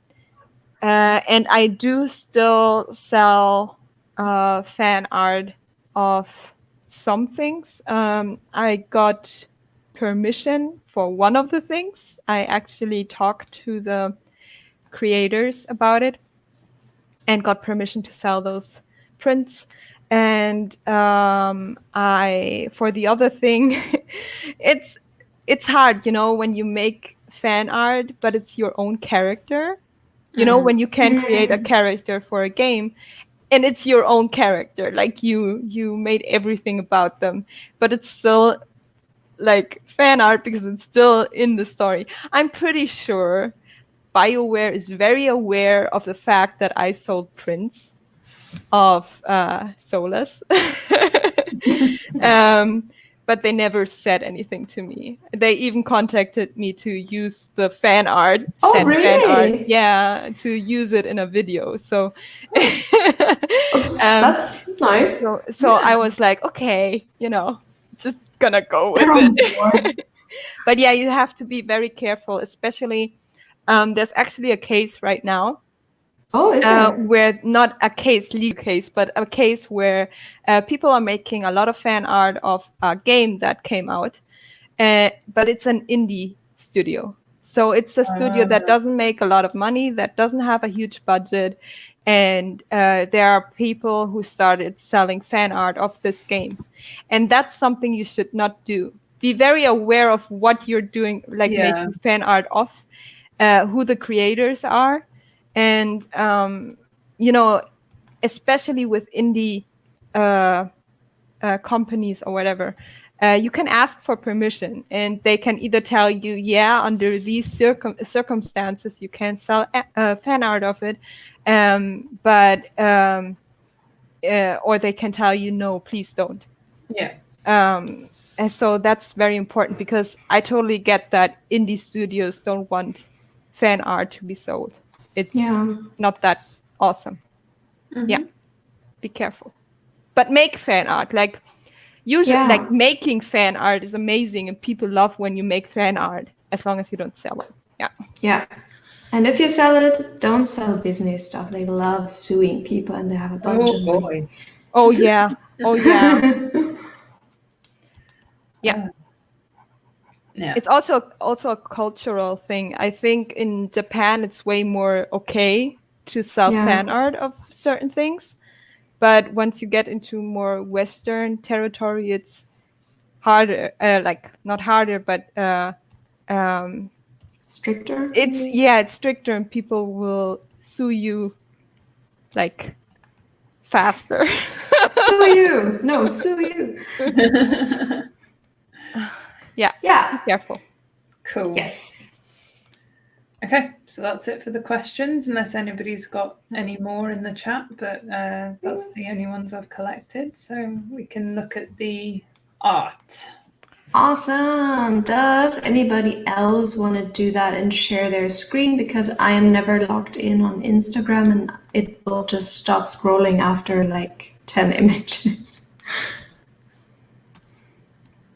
I do still sell fan art of some things. I got permission for one of the things. I actually talked to the creators about it and got permission to sell those prints. And I, for the other thing, it's hard, you know, when you make fan art, but it's your own character. You know, when you can create a character for a game and it's your own character, like you made everything about them, but it's still like fan art because it's still in the story. I'm pretty sure BioWare is very aware of the fact that I sold prints of Solus. But they never said anything to me. They even contacted me to use the fan art. Oh, really? Fan art, yeah, to use it in a video. So that's nice. So I was like, okay, you know, just gonna go with They're on it. board. But yeah, you have to be very careful, especially there's actually a case right now Oh, is there? where not a legal case, but a case where people are making a lot of fan art of a game that came out, but it's an indie studio. So it's a studio that doesn't make a lot of money, that doesn't have a huge budget, and there are people who started selling fan art of this game, and that's something you should not do. Be very aware of what you're doing, like making fan art of, who the creators are, and especially with indie companies or whatever, you can ask for permission, and they can either tell you, yeah, under these circumstances you can sell fan art of it, or they can tell you, no, please don't. Yeah. And so that's very important, because I totally get that indie studios don't want fan art to be sold. It's not that awesome. Mm-hmm. Yeah, be careful, but make fan art. Like usually, like making fan art is amazing, and people love when you make fan art, as long as you don't sell it. Yeah. And if you sell it, don't sell business stuff. They love suing people, and they have a bunch of money. Oh yeah. Oh yeah. Yeah. Yeah. It's also a cultural thing. I think in Japan it's way more okay to sell fan art of certain things, but once you get into more Western territory, it's harder. Not harder, but stricter. It's stricter, and people will sue you like faster. Sue you. No, sue you. Yeah. Be careful. Cool. Yes. Okay, so that's it for the questions, unless anybody's got any more in the chat, but that's the only ones I've collected. So we can look at the art. Awesome. Does anybody else want to do that and share their screen? Because I am never logged in on Instagram, and it will just stop scrolling after like 10 images.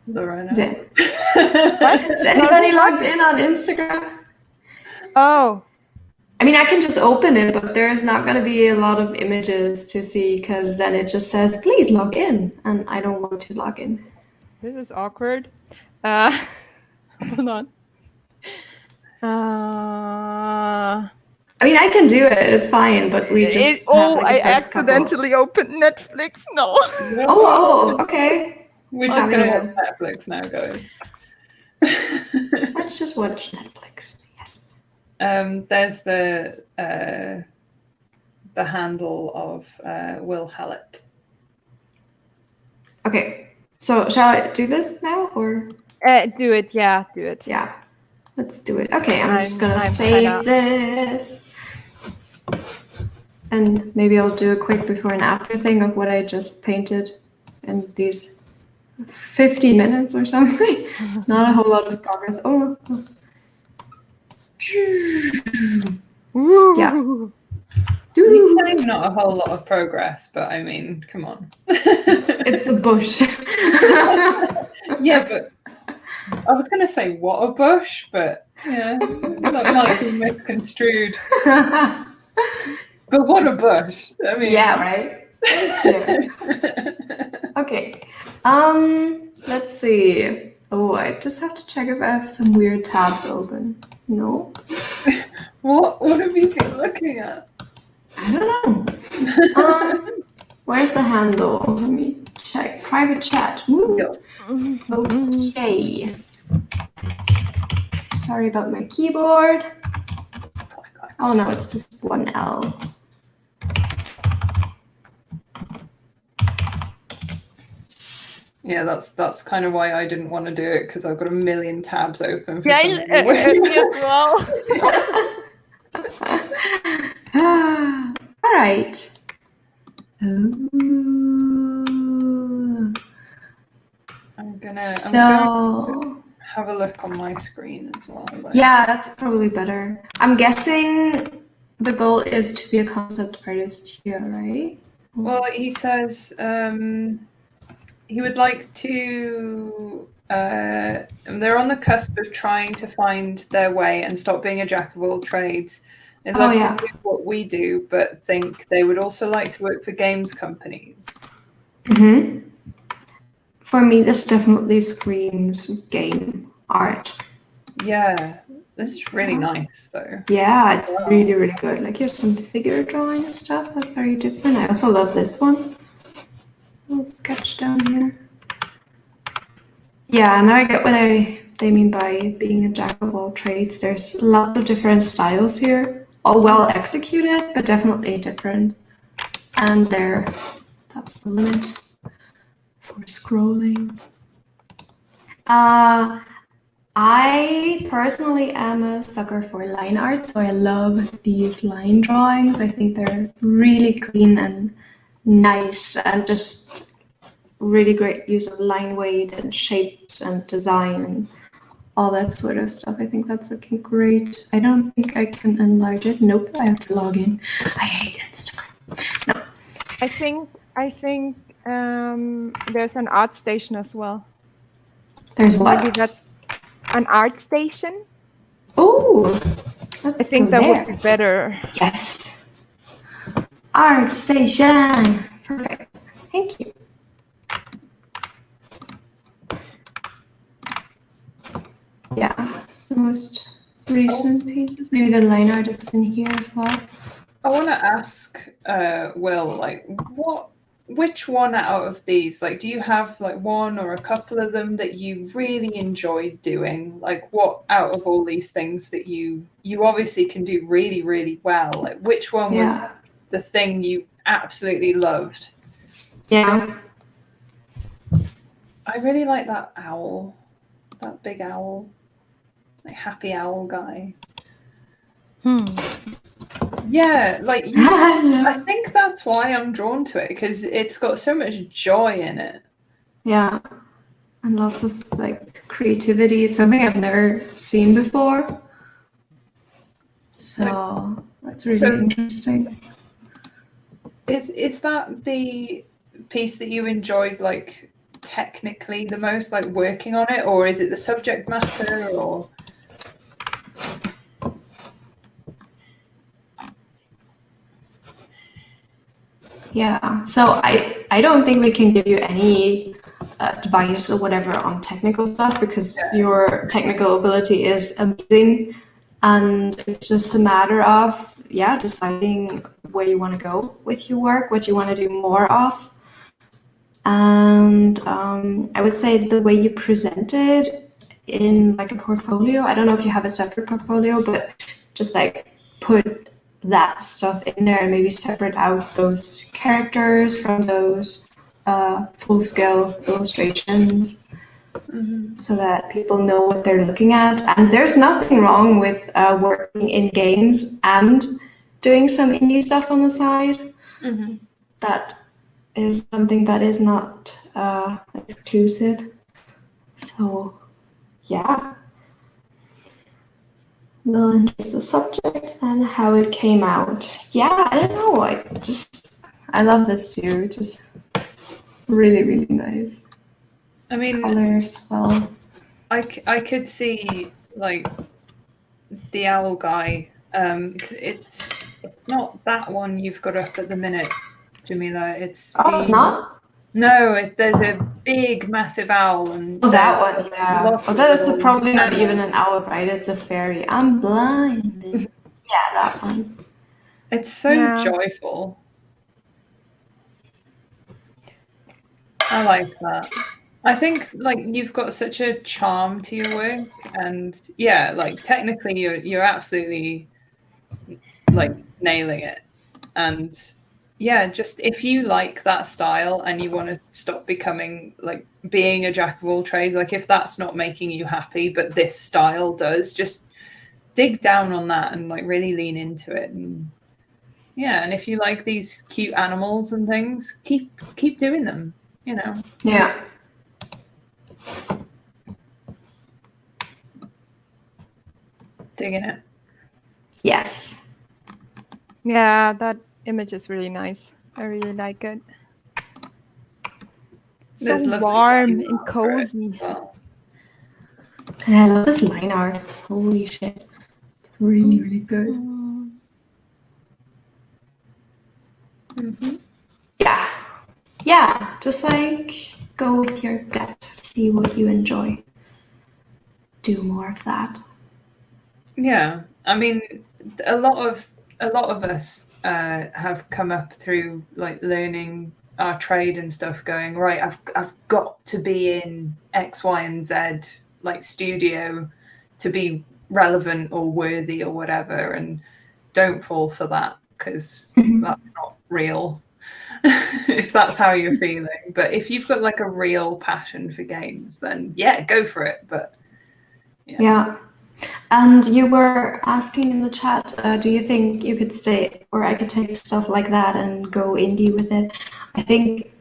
Lorena. What? Is anybody logged in on Instagram? Oh. I mean, I can just open it, but there's not going to be a lot of images to see, because then it just says, please log in. And I don't want to log in. This is awkward. Hold on. I mean, I can do it. It's fine, but we just. I accidentally opened Netflix. No. Oh, okay. We're just going to watch Netflix now, guys. Let's just watch Netflix. Yes. There's the handle of Will Hallett. Okay. So shall I do this now, or? Do it. Yeah, do it. Yeah. Let's do it. Okay, I'm just gonna save this. And maybe I'll do a quick before and after thing of what I just painted in these 50 minutes or something. Not a whole lot of progress. Oh. Yeah. He's saying not a whole lot of progress, but I mean, come on. It's a bush. Yeah, but I was going to say what a bush, but yeah, that might be misconstrued. But what a bush. I mean, yeah, right? Yeah. Okay. Let's see. Oh, I just have to check if I have some weird tabs open. No. What have you been looking at? I don't know. Where's the handle? Let me check. Private chat. Woo. Yes. Okay. Sorry about my keyboard. Oh no, it's just one L. Yeah, that's kind of why I didn't want to do it, because I've got a million tabs open. For me as well. All right. I'm gonna have a look on my screen as well. Yeah, that's probably better. I'm guessing the goal is to be a concept artist here, right? Well, he says he would like to. They're on the cusp of trying to find their way and stop being a jack of all trades. They'd love to do what we do, but think they would also like to work for games companies. Mm-hmm. For me, this definitely screams game art. Yeah, this is really nice, though. Yeah, it's really, really good. Like, here's some figure drawing and stuff. That's very different. I also love this one. Little sketch down here. Yeah, now I get what they mean by being a jack of all trades. There's lots of different styles here, all well executed, but definitely different. And that's the limit for scrolling. I personally am a sucker for line art, so I love these line drawings. I think they're really clean and nice and just really great use of line weight and shapes and design and all that sort of stuff. I think that's looking great. I don't think I can enlarge it. Nope, I have to log in. I hate Instagram. No. I think there's an art station as well. There's what? Maybe that's an art station. Oh, I think that would be better. Yes. Art station. Perfect. Thank you. Yeah, the most recent pieces. Maybe the line art is in here as well. I want to ask Will, like, which one out of these, like, do you have like one or a couple of them that you really enjoyed doing? Like, what out of all these things that you obviously can do really, really well? Like, which one was the thing you absolutely loved? Yeah. I really like that owl, that big owl, like happy owl guy. Yeah, like I think that's why I'm drawn to it, because it's got so much joy in it. Yeah, and lots of like creativity. It's something I've never seen before. So that's really interesting. Is that the piece that you enjoyed, like, technically the most, like working on it, or is it the subject matter, or? Yeah, so I don't think we can give you any advice or whatever on technical stuff, because your technical ability is amazing, and it's just a matter of deciding where you want to go with your work, what you want to do more of. And I would say the way you present it in like a portfolio, I don't know if you have a separate portfolio, but just like put that stuff in there and maybe separate out those characters from those full-scale illustrations, so that people know what they're looking at. And there's nothing wrong with working in games and doing some indie stuff on the side. That is something that is not exclusive. So, yeah. We'll introduce the subject and how it came out. Yeah, I don't know. I love this too. Just really, really nice. I mean, colors as well. I could see like the owl guy. Because it's not that one you've got up at the minute, Jamila. It's it's not? No, there's a big, massive owl, and that one, yeah. That is probably not even an owl, right? It's a fairy. I'm blind. Yeah, that one. It's so joyful. I like that. I think like you've got such a charm to your work, and yeah, like technically you're absolutely like nailing it. And yeah, just if you like that style and you want to stop becoming like being a jack of all trades, like if that's not making you happy, but this style does, just dig down on that and like really lean into it. And yeah, and if you like these cute animals and things, keep doing them, you know. Yeah. Digging it. Yes. Yeah, that image is really nice. I really like it. There's So lovely warm line and art for it cozy. as well. And I love this line art. Holy shit. It's really, really good. Mm-hmm. Yeah, just like go with your gut, see what you enjoy. Do more of that. Yeah, I mean, a lot of us have come up through like learning our trade and stuff. Going right, I've got to be in X, Y, and Z like studio to be relevant or worthy or whatever, and don't fall for that because that's not real. If that's how you're feeling, but if you've got like a real passion for games, then yeah, go for it. But Yeah. And you were asking in the chat, do you think you could stay, or I could take stuff like that and go indie with it? I think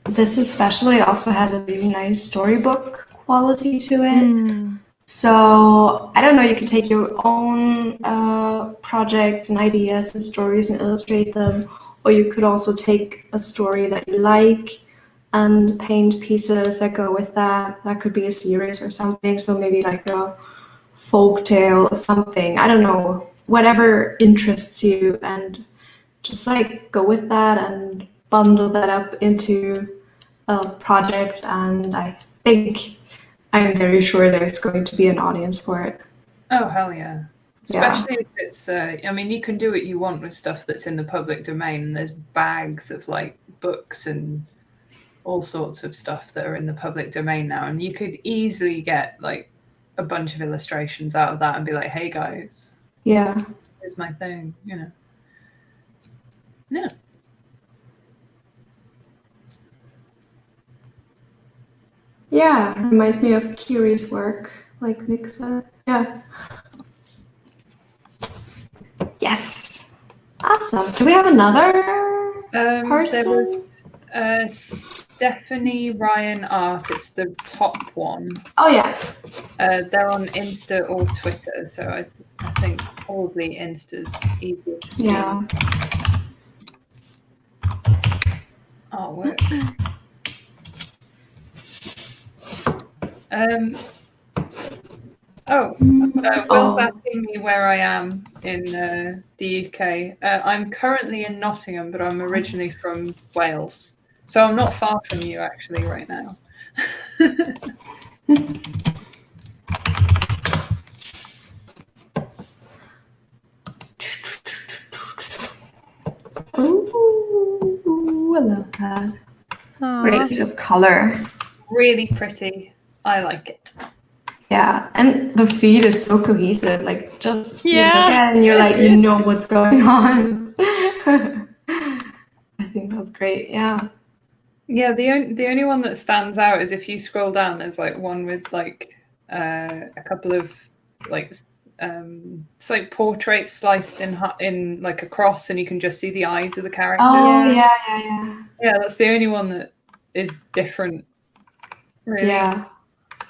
this especially also has a really nice storybook quality to it. So I don't know, you could take your own project and ideas and stories and illustrate them, or you could also take a story that you like and paint pieces that go with that. That could be a series or something. So maybe like a folktale or something. I don't know, whatever interests you, and just like go with that and bundle that up into a project. And I'm very sure there's going to be an audience for it. oh hell yeah. Especially if it's I mean, you can do what you want with stuff that's in the public domain, and there's bags of like books and all sorts of stuff that are in the public domain now, and you could easily get like a bunch of illustrations out of that and be like, hey guys, Yeah. here's my thing, you know. Yeah. Yeah, reminds me of curious work, like Nick said. Yeah. Yes. Awesome. Do we have another person? There was Stephanie Ryan Art. It's the top one. Oh yeah. They're on Insta or Twitter, so I think probably Insta's easier to see. Yeah. Artwork. Will's asking me where I am in the UK. I'm currently in Nottingham, but I'm originally from Wales. So I'm not far from you actually right now. Ooh, I love that. Great use of color. Really pretty. I like it. Yeah, and the feed is so cohesive. Like just you look Yeah. at it and you're like, you know what's going on. I think that's great. Yeah. Yeah, the only one that stands out is if you scroll down, there's like one with like a couple of like it's like portraits sliced in like a cross, and you can just see the eyes of the characters. Oh yeah. Yeah, that's the only one that is different. Really. Yeah.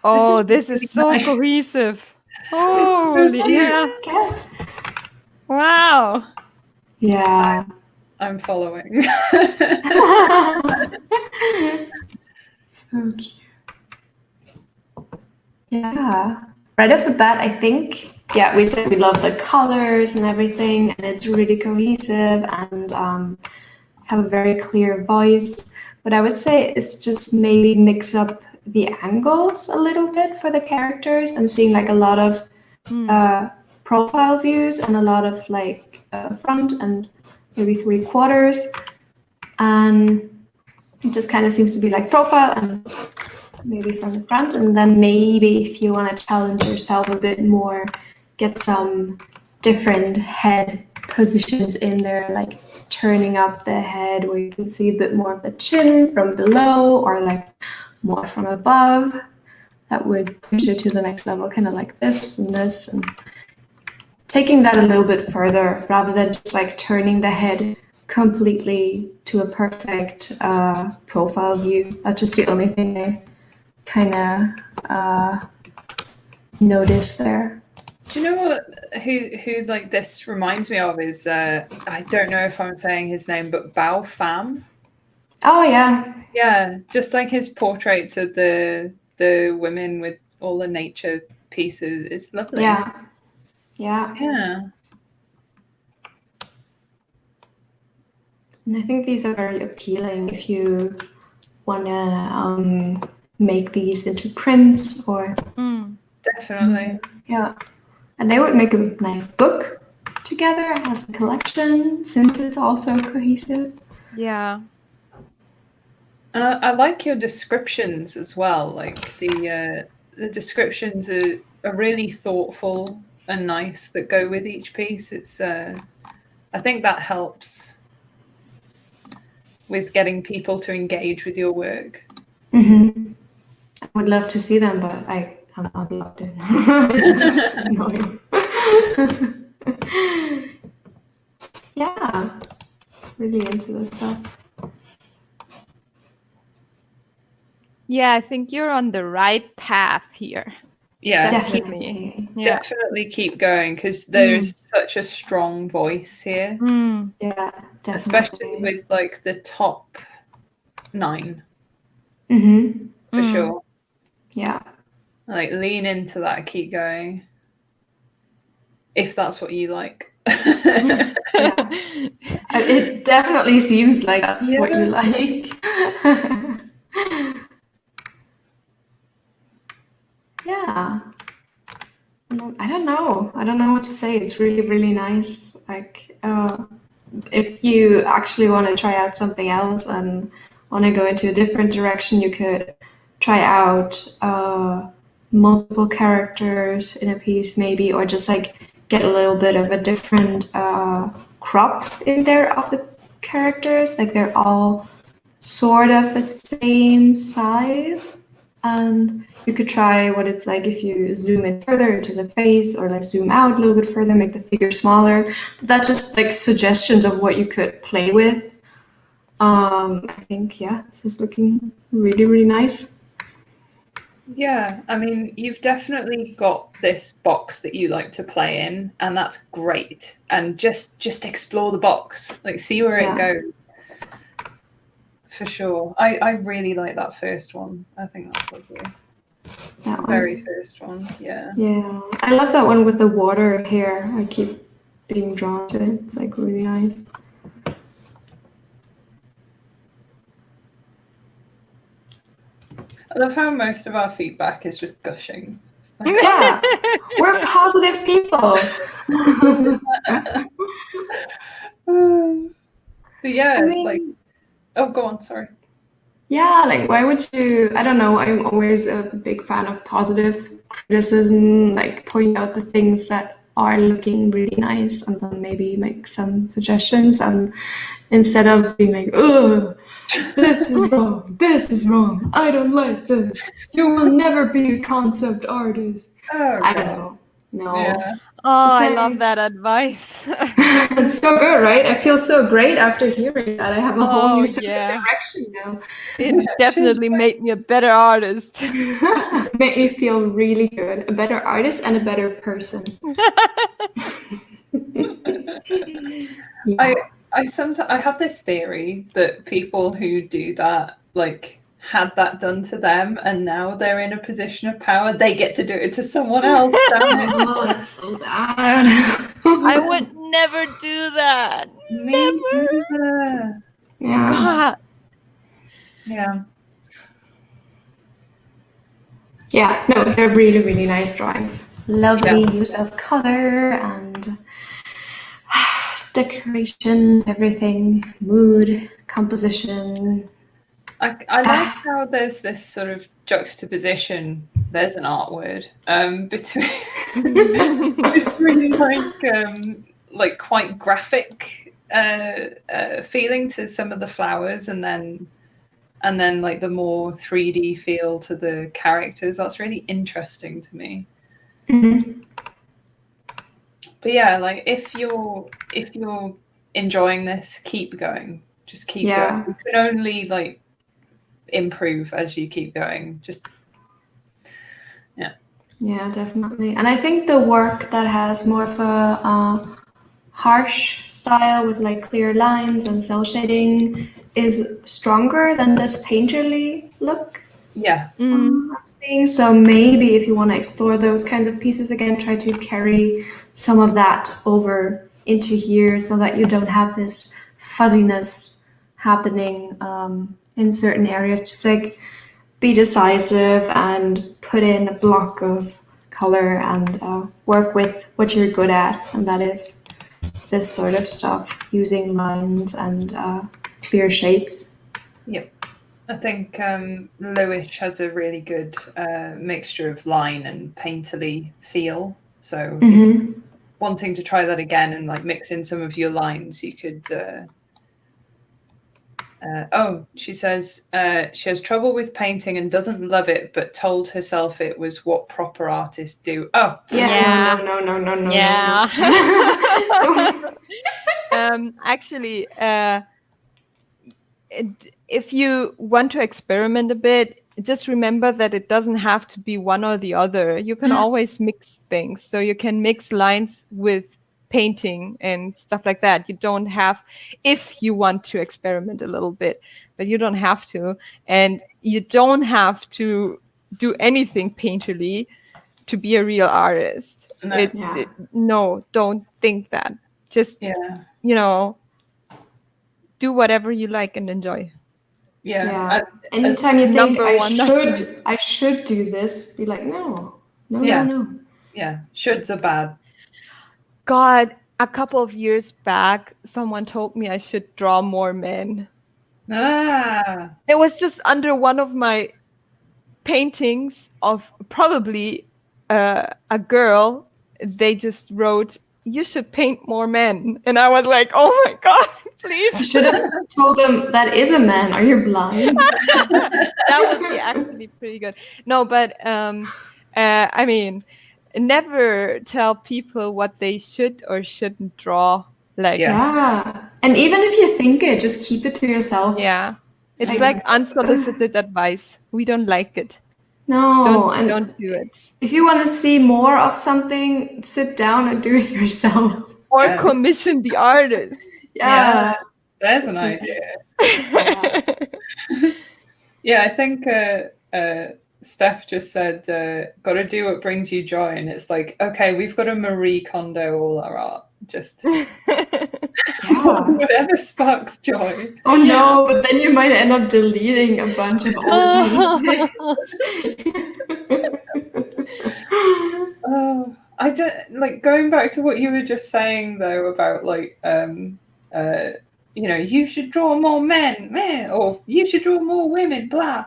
Oh, this is so nice. cohesive. Holy yeah. Wow. Yeah. I'm following. So cute. Yeah. Right off the bat, I think, yeah, we said we love the colors and everything, and it's really cohesive and have a very clear voice. But I would say it's just maybe mix up the angles a little bit for the characters, and seeing like a lot of profile views and a lot of like front and maybe 3/4. And it just kind of seems to be like profile and maybe from the front, and then maybe if you want to challenge yourself a bit more, get some different head positions in there, like turning up the head where you can see a bit more of the chin from below, or like more from above. That would push it to the next level, kind of like this and this, and taking that a little bit further rather than just like turning the head completely to a perfect profile view. That's just the only thing I kind of noticed there. Do you know what? Who like this reminds me of is I don't know if I'm saying his name, but Bao Pham. Oh yeah. Yeah, just like his portraits of the women with all the nature pieces. It's lovely. Yeah. Yeah. Yeah. And I think these are very appealing if you want to make these into prints or. Definitely. Yeah. And they would make a nice book together as a collection since it's also cohesive. Yeah. I like your descriptions as well. Like the descriptions are really thoughtful and nice that go with each piece. It's I think that helps with getting people to engage with your work. Mm-hmm. I would love to see them, but I'm not allowed to. Annoying. Yeah, really into this stuff. Yeah, I think you're on the right path here. Yeah, Definitely. Yeah. definitely keep going because there's such a strong voice here. Yeah, definitely. Especially with like the top 9. For sure. Yeah. Like lean into that, keep going. If that's what you like. Yeah. It definitely seems like that's what you like. Yeah. I don't know. I don't know what to say. It's really, really nice. Like, if you actually want to try out something else and want to go into a different direction, you could try out multiple characters in a piece, maybe, or just like get a little bit of a different crop in there of the characters. Like they're all sort of the same size. And you could try what it's like if you zoom in further into the face or like zoom out a little bit further, make the figure smaller. But that's just like suggestions of what you could play with. I think, yeah, this is looking really, really nice. Yeah, I mean, you've definitely got this box that you like to play in, and that's great. And just explore the box, like see where it goes. For sure. I really like that first one. I think that's lovely. That very first one, yeah. Yeah, I love that one with the water here. I keep being drawn to it. It's like really nice. I love how most of our feedback is just gushing. Like, yeah, we're positive people. But yeah, I mean, like, oh, go on, sorry. Yeah, like why would you? I don't know. I'm always a big fan of positive criticism, like point out the things that are looking really nice and then maybe make some suggestions. And instead of being like, oh, this is wrong, this is wrong, I don't like this, you will never be a concept artist. Oh, I don't know. No. Yeah. Oh, I love that advice. It's so good, right? I feel so great after hearing that. I have a whole new sense of direction now. It definitely made me a better artist. It made me feel really good. A better artist and a better person. Yeah. I have this theory that people who do that, like, had that done to them and now they're in a position of power, they get to do it to someone else. Damn it. Oh, that's so bad. I would never do that. Never. Yeah. God. Yeah. Yeah, no, they're really, really nice drawings. Lovely use of color and decoration, everything, mood, composition. I like how there's this sort of juxtaposition. There's an art word between like quite graphic feeling to some of the flowers, and then like the more 3D feel to the characters. That's really interesting to me. Mm-hmm. But yeah, like if you're enjoying this, keep going. Just keep going. You can only like improve as you keep going. Just yeah, definitely. And I think the work that has more of a harsh style with like clear lines and cell shading is stronger than this painterly look. Yeah. I'm seeing. So maybe if you want to explore those kinds of pieces again, try to carry some of that over into here so that you don't have this fuzziness happening in certain areas. Just like be decisive and put in a block of color and work with what you're good at, and that is this sort of stuff, using lines and clear shapes. Yep. I think Lewis has a really good mixture of line and painterly feel. So if you're wanting to try that again and like mix in some of your lines, you could. She says she has trouble with painting and doesn't love it, but told herself it was what proper artists do. Oh, yeah. No. Yeah. Actually, if you want to experiment a bit, just remember that it doesn't have to be one or the other. You can always mix things. So you can mix lines with painting and stuff like that. You don't have, if you want to experiment a little bit, but you don't have to. And you don't have to do anything painterly to be a real artist. No. Don't think that. Just, do whatever you like and enjoy. Yeah. Anytime you think I should do this, be like, no. Yeah, shoulds are bad. God, a couple of years back, someone told me I should draw more men. It was just under one of my paintings of probably a girl. They just wrote, "You should paint more men," and I was like, "Oh my God, please!" You should have told them that is a man. Are you blind? That would be actually pretty good. No, but I mean, never tell people what they should or shouldn't draw. Like, and even if you think it, just keep it to yourself. Yeah, it's like unsolicited advice. We don't like it. No, don't do it. If you want to see more of something, sit down and do it yourself. Or commission the artist. Yeah, there's an idea. Yeah, I think Steph just said, "Gotta do what brings you joy," and it's like, okay, we've got to Marie Kondo all our art. Just whatever sparks joy. Oh no, but then you might end up deleting a bunch of old paintings. I don't like going back to what you were just saying though about like you should draw more men, or you should draw more women, blah.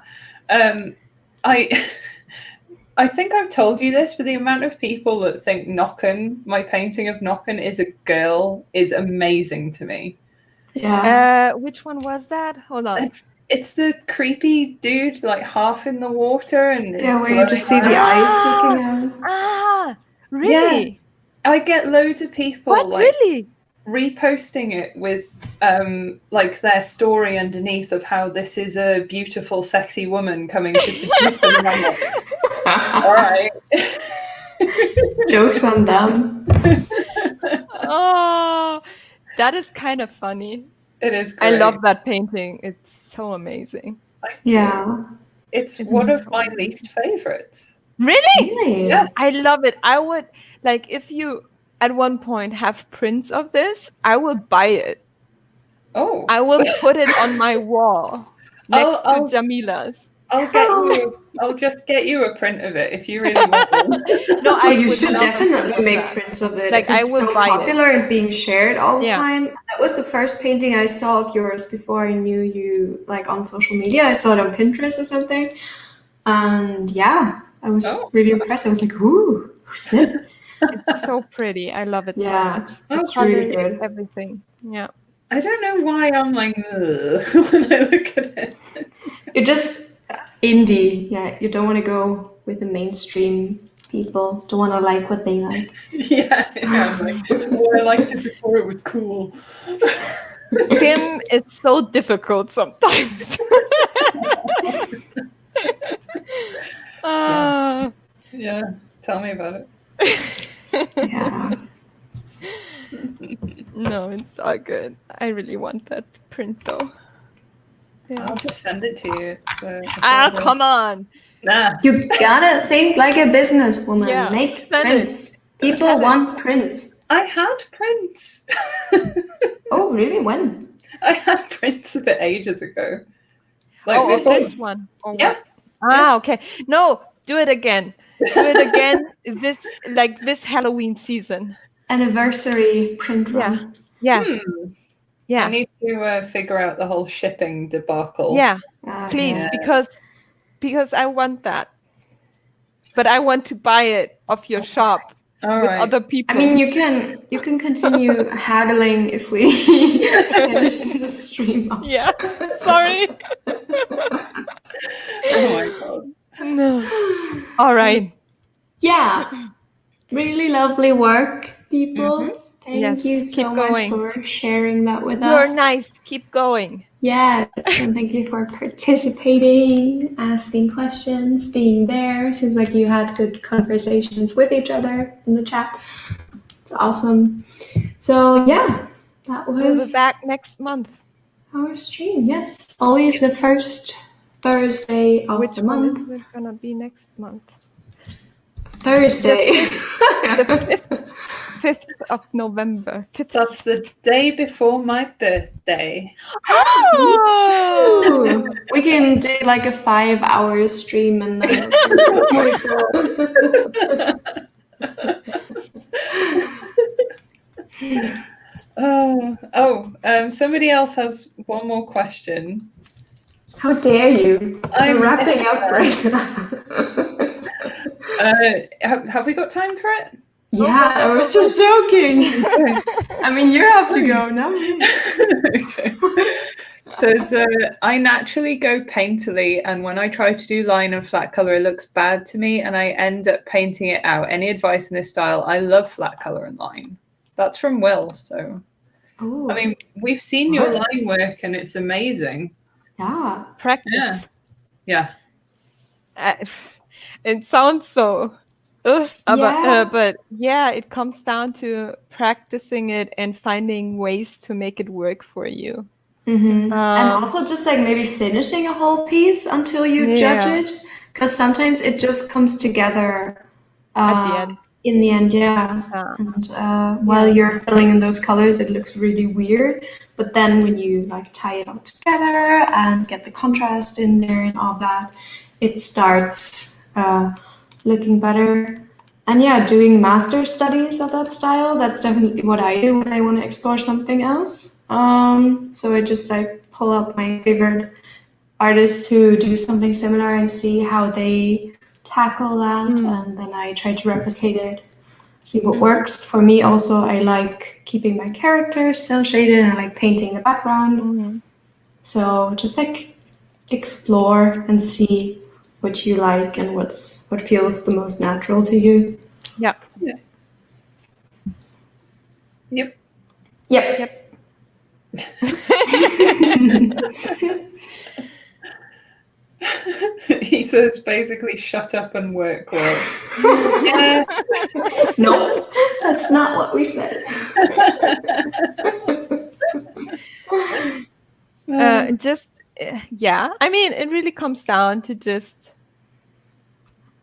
I think I've told you this, but the amount of people that think Nokken, my painting of Nokken is a girl, is amazing to me. Yeah. Which one was that? Hold on. It's the creepy dude, like half in the water, and where you just see the eyes peeking out. Really? Yeah. I get loads of people really? reposting it with like their story underneath of how this is a beautiful, sexy woman coming to seduce them. I'm like, all right. Jokes on them. Oh, that is kind of funny. It is great. I love that painting. It's so amazing. Yeah. It's one of my least favorites. Really? Yeah. I love it. I would, like, if you at one point have prints of this, I will buy it. Oh. I will put it on my wall next to Jamila's. I'll just get you a print of it if you really want one. No, you should definitely make prints of it. Like, if it's I will so buy popular and being shared all the time. That was the first painting I saw of yours before I knew you, like, on social media. I saw it on Pinterest or something. And I was really impressed. I was like, ooh, who's this? It's so pretty. I love it so much. It's really good. Everything. Yeah. I don't know why I'm like, when I look at it. You're just indie. Yeah, you don't want to go with the mainstream people. Don't want to like what they like. Yeah, I'm like, I liked it before it was cool. Kim, it's so difficult sometimes. Yeah, tell me about it. Yeah. No, it's all good. I really want that print though. I'll just send it to you. So come on. Nah. You gotta think like a businesswoman. Yeah, Make send prints. People Send it. want prints. I had prints. Oh, really? When? I had prints of it ages ago. Like Oh, of before. this one. Or Yeah. what? Ah, okay. No, do it again. Do it again. This Halloween season. Anniversary print run. Yeah. I need to figure out the whole shipping debacle. Yeah. Please, Yeah. because I want that. But I want to buy it off your shop with other people. I mean, you can continue haggling if we finish the stream. Yeah. Sorry. Oh my god. No. All right. Yeah. Really lovely work, people. Thank you Keep so much going. for sharing that with us. You're nice. Keep going. Yes, and thank you for participating, asking questions, being there. Seems like you had good conversations with each other in the chat. It's awesome. So yeah, that We'll be was back next month. our stream. Yes, always the first Thursday of Which the one month. is it gonna be next month? Thursday. The 5th of November. 5th. That's the day before my birthday. Oh! We can do like a 5-hour stream and then. Somebody else has one more question. How dare you? I'm I'm wrapping up right now. Have we got time for it? Yeah, I was just joking. I mean, you have to go, not me. Okay. So I naturally go painterly, and when I try to do line and flat color, it looks bad to me, and I end up painting it out. Any advice in this style? I love flat color and line. That's from Will. So, Ooh. I mean, we've seen your line work, and it's amazing. Yeah. Practice. Yeah. It sounds so. But yeah, it comes down to practicing it and finding ways to make it work for you. Mm-hmm. And also just like maybe finishing a whole piece until you judge it, because sometimes it just comes together at the end. In the end, yeah. And while you're filling in those colors, it looks really weird. But then when you like tie it all together and get the contrast in there and all that, it starts looking better. And yeah, doing master studies of that style, that's definitely what I do when I want to explore something else. So I just like pull up my favorite artists who do something similar and see how they tackle that, and then I try to replicate it, see what works. For me also, I like keeping my characters cel shaded and I like painting the background. So just like explore and see what you like and what feels the most natural to you. Yep. He says basically shut up and work well. Yeah. No, that's not what we said. I mean, it really comes down to just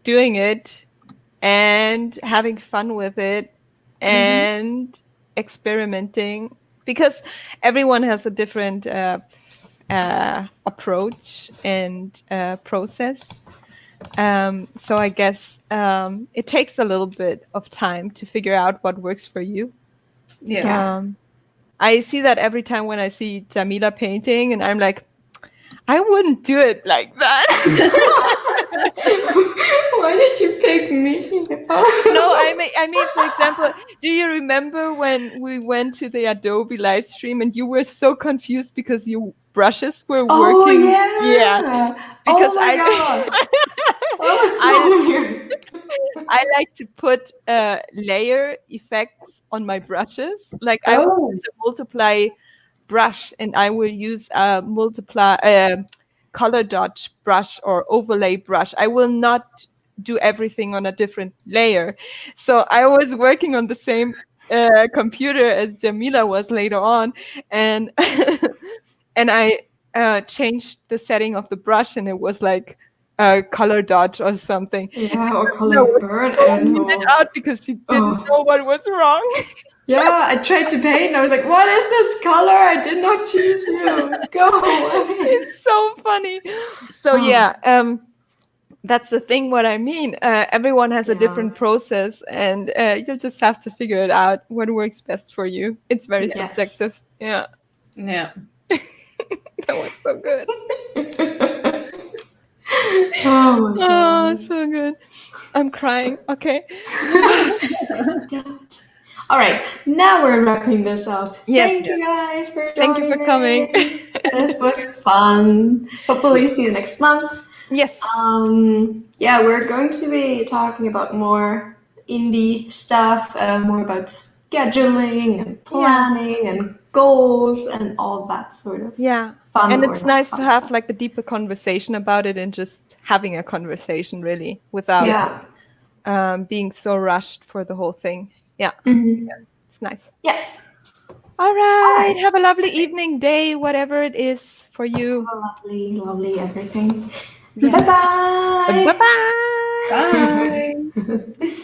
doing it and having fun with it and experimenting, because everyone has a different approach and process. So I guess it takes a little bit of time to figure out what works for you. Yeah. I see that every time when I see Jamila painting, and I'm like, I wouldn't do it like that. Why did you pick me? No, I mean, for example, do you remember when we went to the Adobe live stream and you were so confused because your brushes were working? Yeah. Because God. That was so weird. I like to put layer effects on my brushes. Like I will use a multiply brush, and I will use a multiply color dodge brush or overlay brush. I will not do everything on a different layer. So I was working on the same computer as Jamila was later on, and and I changed the setting of the brush, and it was like a color dodge or something. Yeah, or I color was burn. so I don't weirded know. out because she didn't Oh. know what was wrong. Yeah, I tried to paint and I was like, what is this color? I did not choose you. Go away. It's so funny. So yeah, that's the thing what I mean. Everyone has a different process, and you'll just have to figure it out what works best for you. It's very subjective. Yeah. Yeah. That was so good. Oh my god. So good. I'm crying. Okay. Don't. All right, now we're wrapping this up. Yes. Thank you guys for joining. Thank you for coming. This was fun. Hopefully see you next month. Yes. Yeah, we're going to be talking about more indie stuff, more about scheduling and planning and goals and all that sort of fun. And it's nice to have like a deeper conversation about it and just having a conversation really without being so rushed for the whole thing. Yeah. It's nice. Yes. All right. Have a lovely evening, day, whatever it is for you. Have a lovely, lovely everything. Yes. Bye-bye. Bye-bye. Bye.